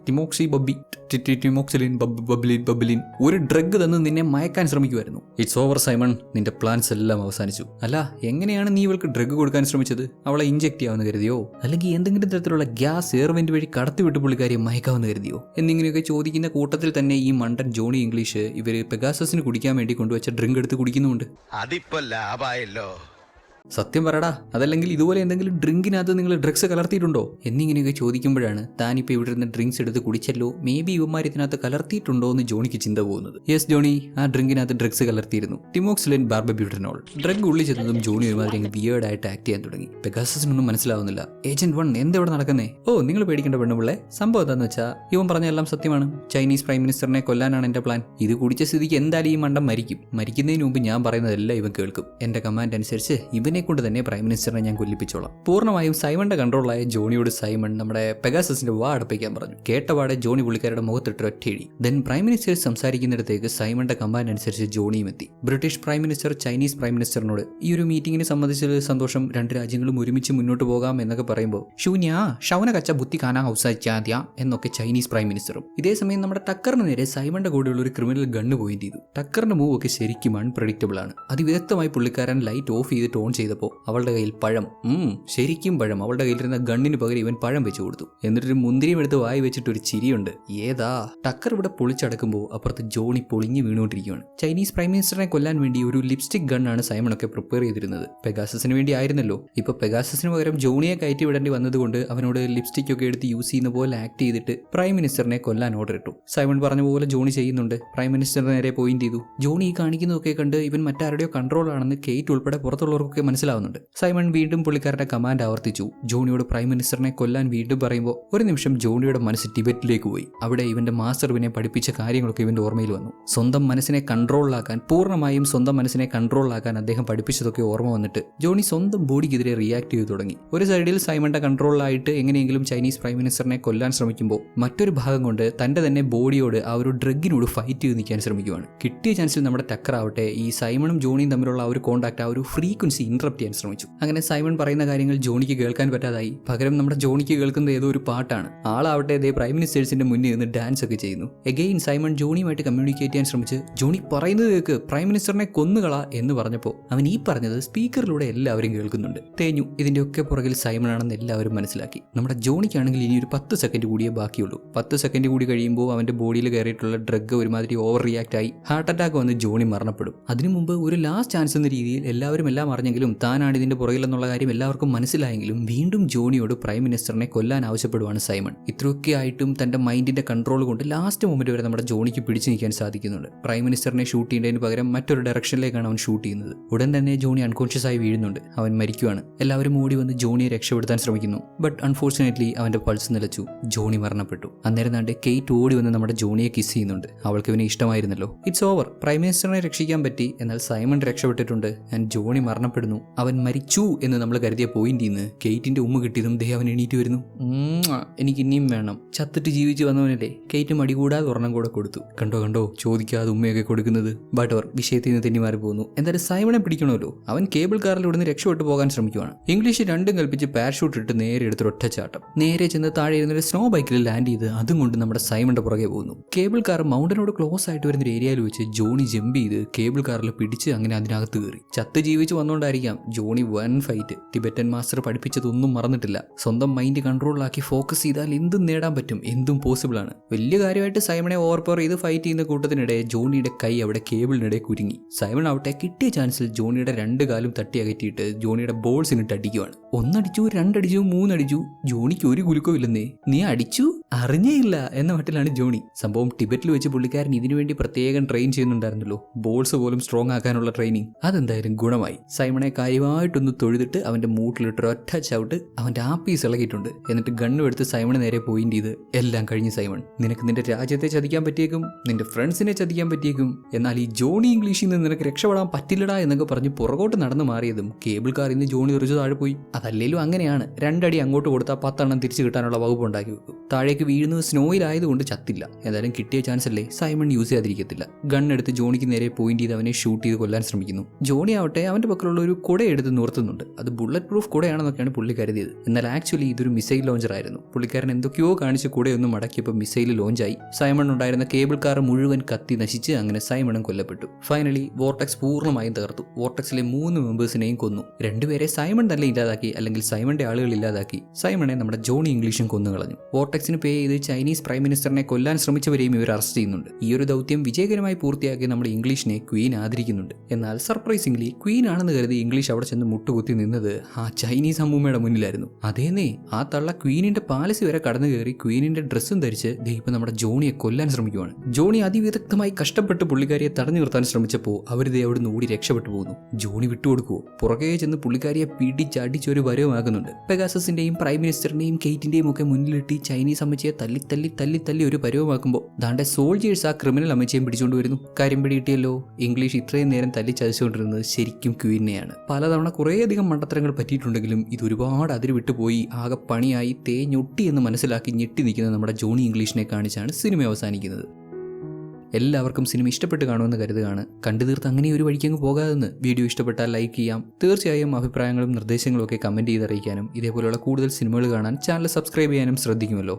S1: തിമോക്സി ബബ്ബി ടിമോക്സിലിൻ ബബ്ലിൻ ഒരു ഡ്രഗ് തന്ന് നിന്നെ മയക്കാൻ ശ്രമിക്കുമായിരുന്നു. ഇറ്റ്സ് ഓവർ സൈമൺ, നിന്റെ പ്ലാൻസ് എല്ലാം അവസാനിച്ചു. അല്ല, എങ്ങനെയാണ് നീ ഇവൾക്ക് ഡ്രഗ് കൊടുക്കാൻ ശ്രമിച്ചത്? അവളെ ഇഞ്ചെക്ട് ചെയ്യാമെന്ന് കരുതിയോ? അല്ലെങ്കിൽ എന്തെങ്കിലും തരത്തിലുള്ള ഗ്യാസ് എയർവെന്റ് വഴി കടത്തിവിട്ട് പുള്ളിക്കാരിയെ മയക്കാമെന്ന് കരുതിയോ? എന്നിങ്ങനെയൊക്കെ ചോദിക്കുന്ന കൂട്ടത്തിൽ തന്നെ ഈ മണ്ടൻ ജോണി ഇംഗ്ലീഷ് ഇവര് പെഗാസസിന് കുടിക്കാൻ വേണ്ടി കൊണ്ടുവച്ച ഡ്രിങ്ക് എടുത്ത് കുടിക്കുന്നുമുണ്ട്.
S2: അതിപ്പോ ലാഭായല്ലോ.
S1: സത്യം പറടാ, അതല്ലെങ്കിൽ ഇതുപോലെ എന്തെങ്കിലും ഡ്രിങ്കിനകത്ത് നിങ്ങൾ ഡ്രഗ്സ് കലർത്തിയിട്ടുണ്ടോ എന്നിങ്ങനെയൊക്കെ ചോദിക്കുമ്പോഴാണ് താനിപ്പോൾ ഇവിടെ നിന്ന് ഡ്രിങ്ക്സ് എടുത്ത് കുടിച്ചല്ലോ, മേ ബി ഇവന്മാർ ഇതിനകത്ത് കലർത്തിയിട്ടുണ്ടോ എന്ന് ജോണിക്ക് ചിന്ത പോകുന്നത്. യെസ് ജോണി, ആ ഡ്രിങ്കിനകത്ത് ഡ്രഗ്സ് കലർത്തിയിരുന്നു. ടിമോക്സിലിൻ ബാർബബ്യൂട്ടനോൾ. ഡ്രഗ് ഉള്ളിൽ ചെന്നതും ജോണി ഒരുമാതിരി അങ്ങ് വിയേർഡായിട്ട് ആക്ട് ചെയ്യാൻ തുടങ്ങി. പെഗാസസിനൊന്നും മനസ്സിലാവുന്നില്ല. ഏജന്റ് 1 എന്തെവിടെ നടക്കുന്നേ? ഓ, നിങ്ങൾ പേടിക്കേണ്ട പെണ്ണുപിള്ളേ, സംഭവം എന്താന്ന് വെച്ചാൽ ഇവൻ പറഞ്ഞെല്ലാം സത്യമാണ്. ചൈനീസ് പ്രൈം മിനിസ്റ്ററിനെ കൊല്ലാനാണ് എന്റെ പ്ലാൻ. ഇത് കുടിച്ച സ്ഥിതിക്ക് എന്തായാലും ഈ മണ്ടം മരിക്കും. മരിക്കുന്നതിന് മുമ്പ് ഞാൻ പറയുന്നതെല്ലാം ഇവൻ കേൾക്കും. എന്റെ കമാൻഡ് അനുസരിച്ച് ഇവനെ കൊണ്ട് തന്നെ പ്രൈം മിനിസ്റ്ററിനെ ഞാൻ കൊല്ലിപ്പിച്ചോളാം. പൂർണ്ണമായും സൈമന്റെ കൺട്രോളായ ജോണിയോട് സൈമൺ നമ്മുടെ പെഗാസസിന്റെ വാ അടപ്പിക്കാൻ പറഞ്ഞു. കേട്ടപാടെ ജോണി പുള്ളിക്കാരുടെ മുഖത്തിട്ട് ഒറ്റയിടി. ദെൻ പ്രൈം മിനിസ്റ്റർ സംസാരിക്കുന്നിടത്തേക്ക് സൈമന്റെ കമാൻഡ് അനുസരിച്ച് ജോണിയും എത്തി. British prime minister Chinese prime മിനിസ്റ്ററിനോട് ഈ ഒരു മീറ്റിംഗിനെ സംബന്ധിച്ചത് സന്തോഷം, രണ്ട് രാജ്യങ്ങളും ഒരുമിച്ച് മുന്നോട്ട് പോകാം എന്നൊക്കെ പറയുമ്പോൾ ഷൗന കച്ച ബുദ്ധി കാണാൻ ഔസാദ്യ എന്നൊക്കെ ചൈനീസ് പ്രൈം മിനിസ്റ്ററും. ഇതേസമയം നമ്മുടെ ടക്കറിന് നേരെ സൈമന്റെ കൂടെയുള്ള ഒരു ക്രിമിനൽ ഗണ്ണ് പോയിന്റ് ചെയ്തു. ടക്കറിന്റെ മൂവ് ഒക്കെ ശരിക്കും അൺപ്രഡിക്റ്റബിൾ ആണ്. അതിവിദഗ്ധമായി പുള്ളിക്കാരൻ ലൈറ്റ് ഓഫ് ചെയ്തിട്ട് ഓൺ ചെയ്തപ്പോൾ അവളുടെ കയ്യിൽ പഴം, ശരിക്കും പഴം, അവളുടെ കയ്യിലിരുന്ന ഗണ്ണിന് പകരം ഇവൻ പഴം വെച്ചു കൊടുത്തു. എന്നിട്ടൊരു മുന്തിരിയും എടുത്ത് വായി വെച്ചിട്ട് ഒരു ചിരിയുണ്ട്. ഏതാ ടക്കർ ഇവിടെ പൊളിച്ചടക്കുമ്പോൾ അപ്പുറത്ത് ജോണി പൊളിഞ്ഞു വീണുകൊണ്ടിരിക്കുകയാണ്. ചൈനീസ് പ്രൈം മിനിസ്റ്ററിനെ കൊല്ലാൻ വേണ്ടി ഒരു ലിപ്സ്റ്റിക് ഗണ്ണാണ് സൈമണൊക്കെ പ്രിപ്പയർ ചെയ്തിരുന്നത്. പെഗാസസിന് വേണ്ടി ആയിരുന്നല്ലോ. ഇപ്പൊ പെഗാസസിന് പകരം ജോണിയെ കയറ്റി വിടേണ്ടി വന്നതുകൊണ്ട് അവനോട് ലിപ്സ്റ്റിക് ഒക്കെ എടുത്ത് യൂസ് ചെയ്യുന്ന പോലെ ആക്ട് ചെയ്തിട്ട് പ്രൈം മിനിസ്റ്ററിനെ കൊല്ലാൻ ഓർഡർ ഇട്ടു. സൈമൺ പറഞ്ഞ പോലെ ജോണി ചെയ്യുന്നുണ്ട്. പ്രൈം മിനിസ്റ്ററിന് നേരെ പോയിന്റ് ചെയ്തു. ജോണി ഈ കാണിക്കുന്നതൊക്കെ കണ്ട് ഇവൻ മറ്റാരുടെയോ കൺട്രോൾ ആണെന്ന് കേറ്റ് ഉൾപ്പെടെ പുറത്തുള്ളവർക്കൊക്കെ മനസ്സിലാവുന്നുണ്ട്. സൈമൺ വീണ്ടും പുള്ളിക്കാരുടെ കമാൻഡ് ആവർത്തിച്ചു. ജോണിയോട് പ്രൈം മിനിസ്റ്ററിനെ കൊല്ലാൻ വീണ്ടും പറയുമ്പോൾ ഒരു നിമിഷം ജോണിയുടെ മനസ്സ് ടിബറ്റിലേക്ക് പോയി. അവിടെ ഇവന്റെ മാസ്റ്റർ ഇവനെ പഠിപ്പിച്ച കാര്യങ്ങളൊക്കെ ഇവന്റെ ഓർമ്മയിൽ വന്നു. സ്വന്തം മനസ്സിനെ കൺട്രോളിലാക്കാൻ, പൂർണ്ണമായും സ്വന്തം മനസ്സിനെ കൺട്രോളിലാക്കാൻ അദ്ദേഹം പഠിപ്പിച്ചതൊക്കെ ഓർമ്മ വന്നിട്ട് ജോണി സ്വന്തം ബോഡിക്കെതിരെ റിയാക്ട് ചെയ്തു തുടങ്ങി. ഒരു സൈഡിൽ സൈമന്റെ കൺട്രോളിലായിട്ട് എങ്ങനെയെങ്കിലും ചൈനീസ് പ്രൈം മിനിസ്റ്ററിനെ കൊല്ലാൻ ശ്രമിക്കുമ്പോൾ മറ്റൊരു ഭാഗം കൊണ്ട് തന്റെ തന്നെ ബോഡിയോട് ആ ഒരു ഡ്രഗിനോട് ഫൈറ്റ് ചെയ്ത് നിൽക്കാൻ ശ്രമിക്കുകയാണ്. കിട്ടിയ ചാൻസിൽ നമ്മുടെ ടക്കർ ആവട്ടെ ഈ സൈമണും ജോണിയും തമ്മിലുള്ള ആ ഒരു കോൺടാക്ട്, ആ ഒരു ഫ്രീക്വൻസി ഇന്ററപ്റ്റ് ചെയ്യാൻ ശ്രമിച്ചു. അങ്ങനെ സൈമൺ പറയുന്ന കാര്യങ്ങൾ ജോണിക്ക് കേൾക്കാൻ പറ്റാതായി. പകരം നമ്മുടെ ജോണിക്ക് കേൾക്കുന്നത് ഏതോ ഒരു പാട്ടാണ്. ആളാവട്ടെ ഇതേ പ്രൈം മിനിസ്റ്റേഴ്സിന്റെ മുന്നിൽ നിന്ന് ഡാൻസ് ഒക്കെ ചെയ്യുന്നു. എഗെയിൻ സൈമൺ ജോണിയുമായിട്ട് കമ്മ്യൂണിക്കേറ്റ് ചെയ്യാൻ ശ്രമിച്ച് ജോണി പറയുന്നത് കേൾക്ക്, പ്രൈം മിനിസ്റ്ററിനെ കൊന്നുകള എന്ന് പറഞ്ഞപ്പോൾ അവൻ ഈ പറഞ്ഞത് സ്പീക്കറിലൂടെ എല്ലാവരും കേൾക്കുന്നുണ്ട്. തേഞ്ഞു. ഇതിന്റെയൊക്കെ പുറകിൽ സൈമൺ ആണെന്ന് എല്ലാവരും മനസ്സിലാക്കി. നമ്മുടെ ജോണിക്കാണെങ്കിൽ ഇനി ഒരു 10 സെക്കൻഡ് കൂടിയേ ബാക്കിയുള്ളൂ. 10 സെക്കൻഡ് കൂടി കഴിയുമ്പോൾ അവന്റെ ബോഡിയിൽ കയറിയിട്ടുള്ള ഡ്രഗ് ഒരുമാതിരി ഓവർ റിയാക്ട് ആയി ഹാർട്ട് അറ്റാക്ക് വന്ന് ജോണി മരണപ്പെടും. അതിനു മുമ്പ് ഒരു ലാസ്റ്റ് ചാൻസ് എന്ന രീതിയിൽ എല്ലാവരും എല്ലാം അറിഞ്ഞെങ്കിലും താനാണ് ഇതിന്റെ പുറകിലെന്നുള്ള കാര്യം എല്ലാവർക്കും മനസ്സിലായെങ്കിലും വീണ്ടും ജോണിയോട് പ്രൈം മിനിസ്റ്ററിനെ കൊല്ലാൻ ആവശ്യപ്പെടുവാണ് സൈമൺ. ഇത്രയൊക്കെ ആയിട്ടും തന്റെ മൈൻഡിന്റെ കൺട്രോൾ കൊണ്ട് ലാസ്റ്റ് മൊമെന്റ് വരെ നമ്മുടെ ജോണിക്ക് പിടിച്ചു നിൽക്കാൻ സാധിക്കുന്നുണ്ട്. പ്രൈം മിനിസ്റ്ററിനെ ഷൂട്ട് ചെയ്യേണ്ടതിന് പകരം മറ്റൊരു ഡയറക്ഷനിലേക്കാണ് അവൻ ഷൂട്ട് ചെയ്യുന്നത്. ഉടൻ തന്നെ ജോണി അൺകോൺഷ്യസ് ആയി വീഴുന്നുണ്ട്. അവൻ മരിക്കുവാണ്. എല്ലാവരും ഓടി വന്ന് ജോണിയെ രക്ഷപ്പെടുത്താൻ ശ്രമിക്കുന്നു. ബട്ട് അൺഫോർച്ചുനേറ്റ്ലി അവന്റെ പൾസ് നിലച്ചു. ജോണി മരണപ്പെട്ടു. അന്നേരം നാണ്ട് കെയ്റ്റ് ഓടി വന്ന് നമ്മുടെ ജോണിയെ കിസ് ചെയ്യുന്നുണ്ട്. അവൾക്ക് ഇവനെ ഇഷ്ടമായിരുന്നല്ലോ. It's over. പ്രൈം മിനിസ്റ്ററിനെ രക്ഷിക്കാൻ പറ്റി, എന്നാൽ സൈമൺ രക്ഷപ്പെട്ടിട്ടുണ്ട്. ആൻഡ് ജോണി മരണപ്പെടുന്നു. അവൻ മരിച്ചു എന്ന് നമ്മൾ കരുതിയ പോയിന്റിൽ നിന്ന് കെയ്റ്റിന്റെ ഉമ്മ കിട്ടിയതും ദേ അവൻ എണീറ്റ് വരുന്നു. എനിക്ക് ഇനിയും വേണം. ചത്തിട്ട് ജീവിച്ച് വന്നവനല്ലേ. കെയ്റ്റ് മടികൂടാതെ ഒരെണ്ണം കൂടെ കൊടുത്തു. കണ്ടോ ചോദിക്കാതെ ഉമ്മയൊക്കെ കൊടുക്കുന്നത്. ബട്ട് അവർ വിഷയത്തിൽ നിന്ന് തെന്നി മാറി പോകുന്നു. എന്തായാലും സൈമണെ പിടിക്കണമല്ലോ. അവൻ കേബിൾ കാറിലൂടെ നിന്ന് രക്ഷപ്പെട്ടു പോകാൻ ശ്രമിക്കുവാണ്. ഇംഗ്ലീഷ് രണ്ടും കൽപ്പിച്ച് പാരഷൂട്ട് ഇട്ട് നേരെ എടുത്തൊരു ഒറ്റച്ചാട്ടം. നേരെ ചെന്ന് താഴെ ഇരുന്നൊരു സ്നോ ബൈക്കിൽ ലാൻഡ് ചെയ്ത് അതും കൊണ്ട് നമ്മുടെ സൈമന്റെ പുറകെ പോകുന്നു. കേബിൾ കാർ മൗണ്ടനോട് ക്ലോസ് ആയിട്ട് വരുന്ന ഒരു ഏരിയയിൽ വെച്ച് ജോണി ജമ്പ് ചെയ്ത് കേബിൾ കാറിൽ പിടിച്ച് അങ്ങനെ അതിനകത്ത് കയറി. ചത്ത് ജീവിച്ച് വന്നുകൊണ്ടായിരിക്കാം ജോണി വൻ ഫൈറ്റ്. ടിബറ്റൻ മാസ്റ്റർ പഠിപ്പിച്ചതൊന്നും മറന്നിട്ടില്ല. സ്വന്തം മൈൻഡ് കൺട്രോളിലാക്കി ഫോക്കസ് ചെയ്താൽ എന്തും നേടാൻ പറ്റും, എന്തും പോസിബിൾ ആണ്. വലിയ കാര്യമായിട്ട് സൈമണെ ഓവർപവർ ചെയ്ത് ഫൈറ്റ് ചെയ്യുന്ന കൂട്ടത്തിനിടെ ജോണിയുടെ കൈ അവിടെ കേബിളിനിടെ കുരുങ്ങി. സൈമൺ ആവട്ടെ കിട്ടിയ ചാൻസിൽ ജോണിയുടെ രണ്ട് കാലും തട്ടി അകറ്റിയിട്ട് ജോണിയുടെ ബോൾസിനിട്ട് അടിക്കുവാണ്. ഒന്നടിച്ചു, രണ്ടടിച്ചു, മൂന്നടിച്ചു. ജോണിക്ക് ഒരു കുലുക്കവും ഇല്ലെന്നേ. നീ അടിച്ചു അറിഞ്ഞേ ഇല്ല എന്ന മട്ടിലാണ് ജോണി. സംഭവം ടിബറ്റിൽ വെച്ച് പുള്ളിക്കാരൻ ഇതിനുവേണ്ടി പ്രത്യേകം ട്രെയിൻ ചെയ്യുന്നുണ്ടായിരുന്നല്ലോ. ബോൾസ് പോലും സ്ട്രോങ് ആക്കാനുള്ള ട്രെയിനിങ്. അതെന്തായാലും ഗുണമായി. സൈമണെ കാര്യമായിട്ടൊന്ന് തൊഴുതിട്ട് അവന്റെ മൂട്ടിലിട്ടൊരു ഒറ്റ ചവിട്ട് അവന്റെ ആപ്പീസ് ഇളകിയിട്ടുണ്ട്. എന്നിട്ട് ഗണ്ണും എടുത്ത് സൈമണ് നേരെ പോയിന്റ് ചെയ്ത് എല്ലാം കഴിഞ്ഞ് സൈമൺ, നിനക്ക് നിന്റെ രാജ്യത്തെ ചതിക്കാൻ പറ്റിയേക്കും, നിന്റെ ഫ്രണ്ട്സിനെ ചതിക്കാൻ പറ്റിയേക്കും, എന്നാൽ ഈ ജോണി ഇംഗ്ലീഷിൽ നിന്ന് നിനക്ക് രക്ഷപ്പെടാൻ പറ്റില്ലടാ എന്നൊക്കെ പറഞ്ഞ് പുറകോട്ട് നടന്നു മാറിയതും കേബിൾ കാർ ഇന്ന് ജോണി എറിച്ചു താഴെ പോയി. അതല്ലേലും അങ്ങനെയാണ്. രണ്ടടി അങ്ങോട്ട് കൊടുത്താൽ 10 എണ്ണം തിരിച്ചു കിട്ടാനുള്ള വകുപ്പ് ഉണ്ടാക്കി വെക്കും. താഴേക്ക് വീഴുന്നത് സ്നോയിലായതുകൊണ്ട് ചത്തില്ല. ഏതായാലും കിട്ടിയ ചാൻസ് അല്ലേ, സൈമൺ യൂസ് ചെയ്യാതിരിക്കത്തില്ല. ഗണ്ണെടുത്ത് ജോണിക്ക് നേരെ പോയിന്റ് ചെയ്ത് അവനെ ഷൂട്ട് ചെയ്ത് കൊല്ലാൻ ശ്രമിക്കുന്നു. ജോണി ആവട്ടെ അവന്റെ പക്കലുള്ള ഒരു കുടയെടുത്ത് നിർത്തുന്നുണ്ട്. അത് ബുള്ളറ്റ് പ്രൂഫ് കുടയാണെന്നൊക്കെയാണ് പുള്ളി കരുതിയത്. എന്നാൽ ആക്ച്വലി ഇതൊരു മിസൈൽ ലോഞ്ചർ ആയിരുന്നു. പുള്ളിക്കാരൻ എന്തൊക്കെയോ കാണിച്ച് കുടയൊന്നും മടക്കിയപ്പോൾ മിസൈൽ ലോഞ്ചായി. സൈമൺ ഉണ്ടായിരുന്ന കേബിൾ കാർ മുഴുവൻ കത്തി നശിച്ച് അങ്ങനെ സൈമണും കൊല്ലപ്പെട്ടു. ഫൈനലി വോർട്ടെക്സ് പൂർണ്ണമായും തകർത്തു. വോർട്ടെക്സിലെ 3 മെമ്പേഴ്സിനെയും കൊന്നു. രണ്ടുപേരെ സൈമൺ തന്നെ ഇല്ലാതാക്കി, അല്ലെങ്കിൽ സൈമന്റെ ആളുകൾ ഇല്ലാതാക്കി. സൈമണെ നമ്മുടെ ജോണി ഇംഗ്ലീഷും കൊന്നുകളഞ്ഞു. വോർട്ടെക്സിന് പേ ചെയ്ത് ചൈനീസ് പ്രൈം മിനിസ്റ്ററിനെ കൊല്ലാൻ ശ്രമിച്ചവരെയും ഇവർ അറസ്റ്റ് ചെയ്യുന്നുണ്ട്. ഈ ഒരു ദൗത്യം വിജയകരമായി പൂർത്തിയാക്കി നമ്മുടെ ഇംഗ്ലീഷിനെ ക്വീൻ ആദരിക്കുന്നുണ്ട്. എന്നാൽ സർപ്രൈസിംഗ്ലി ക്വീൻ ആണെന്ന് കരുതി ഇംഗ്ലീഷ് അവിടെ ചെന്ന് മുട്ടുകുത്തി നിന്നത് ആ ചൈനീസ് അമ്മൂമ്മയുടെ മുന്നിലായിരുന്നു. അതേന്നേ, ആ തള്ള ക്വീനിന്റെ പാലസി വരെ കടന്നു കയറി ക്വീനിന്റെ ഡ്രസ്സും ധരിച്ച് ഇപ്പൊ നമ്മുടെ ജോണിയെ കൊല്ലാൻ ശ്രമിക്കുവാണ്. ജോണി അതിവിദഗ്ധമായി കഷ്ടപ്പെട്ട് പുള്ളിക്കാരിയെ തടഞ്ഞു നിർത്താൻ ശ്രമിച്ചപ്പോൾ അവരിതേ അവിടുന്ന് ഓടി രക്ഷപ്പെട്ടു പോകുന്നു. ജോണി വിട്ടുകൊടുക്കുവോ? പുറകെ ചെന്ന് പുള്ളിക്കാരിയെ പിടിച്ചടിച്ചൊരു വരവുമാകുന്നുണ്ട്. പെഗാസസിന്റെയും പ്രൈം മിനിസ്റ്ററിന്റെയും കെയ്റ്റിന്റെയും ഒക്കെ മുന്നിലിട്ട് ചൈനീസ് അമ്മച്ചിയെ തല്ലി തല്ലി തല്ലി തല്ലി ഒരു പരുവമാക്കുമ്പോൾ ദാണ്ടെ സോൾജേഴ്സ് ആ ക്രിമിനൽ അമ്മച്ചിയും പിടിച്ചുകൊണ്ട് വരുന്നു. കാര്യം പിടികിട്ടിയല്ലോ. ഇംഗ്ലീഷ് ഇത്രയും നേരം തല്ലി ചതിച്ചുകൊണ്ടിരുന്നത് ശരിക്കും ക്വീനെയാണ്. പലതവണ കുറേയധികം മണ്ടത്തരങ്ങൾ പറ്റിയിട്ടുണ്ടെങ്കിലും ഇത് ഒരുപാട് അതിര് വിട്ടുപോയി ആകെ പണിയായി തേഞ്ഞൊട്ടി എന്ന് മനസ്സിലാക്കി ഞെട്ടി നിൽക്കുന്ന നമ്മുടെ ജോണി ഇംഗ്ലീഷിനെ കാണിച്ചാണ് സിനിമ അവസാനിക്കുന്നത്. എല്ലാവർക്കും സിനിമ ഇഷ്ടപ്പെട്ട് കാണുമെന്ന് കരുതുകയാണ്. കണ്ടു തീർത്ത് അങ്ങനെ ഒരു വഴിക്കങ്ങ് പോകാതെന്ന്. വീഡിയോ ഇഷ്ടപ്പെട്ടാൽ ലൈക്ക് ചെയ്യാം. തീർച്ചയായും അഭിപ്രായങ്ങളും നിർദ്ദേശങ്ങളും ഒക്കെ കമൻറ്റ് ചെയ്ത് അറിയിക്കാനും ഇതേപോലെയുള്ള കൂടുതൽ സിനിമകൾ കാണാൻ ചാനൽ സബ്സ്ക്രൈബ് ചെയ്യാനും ശ്രദ്ധിക്കുമല്ലോ.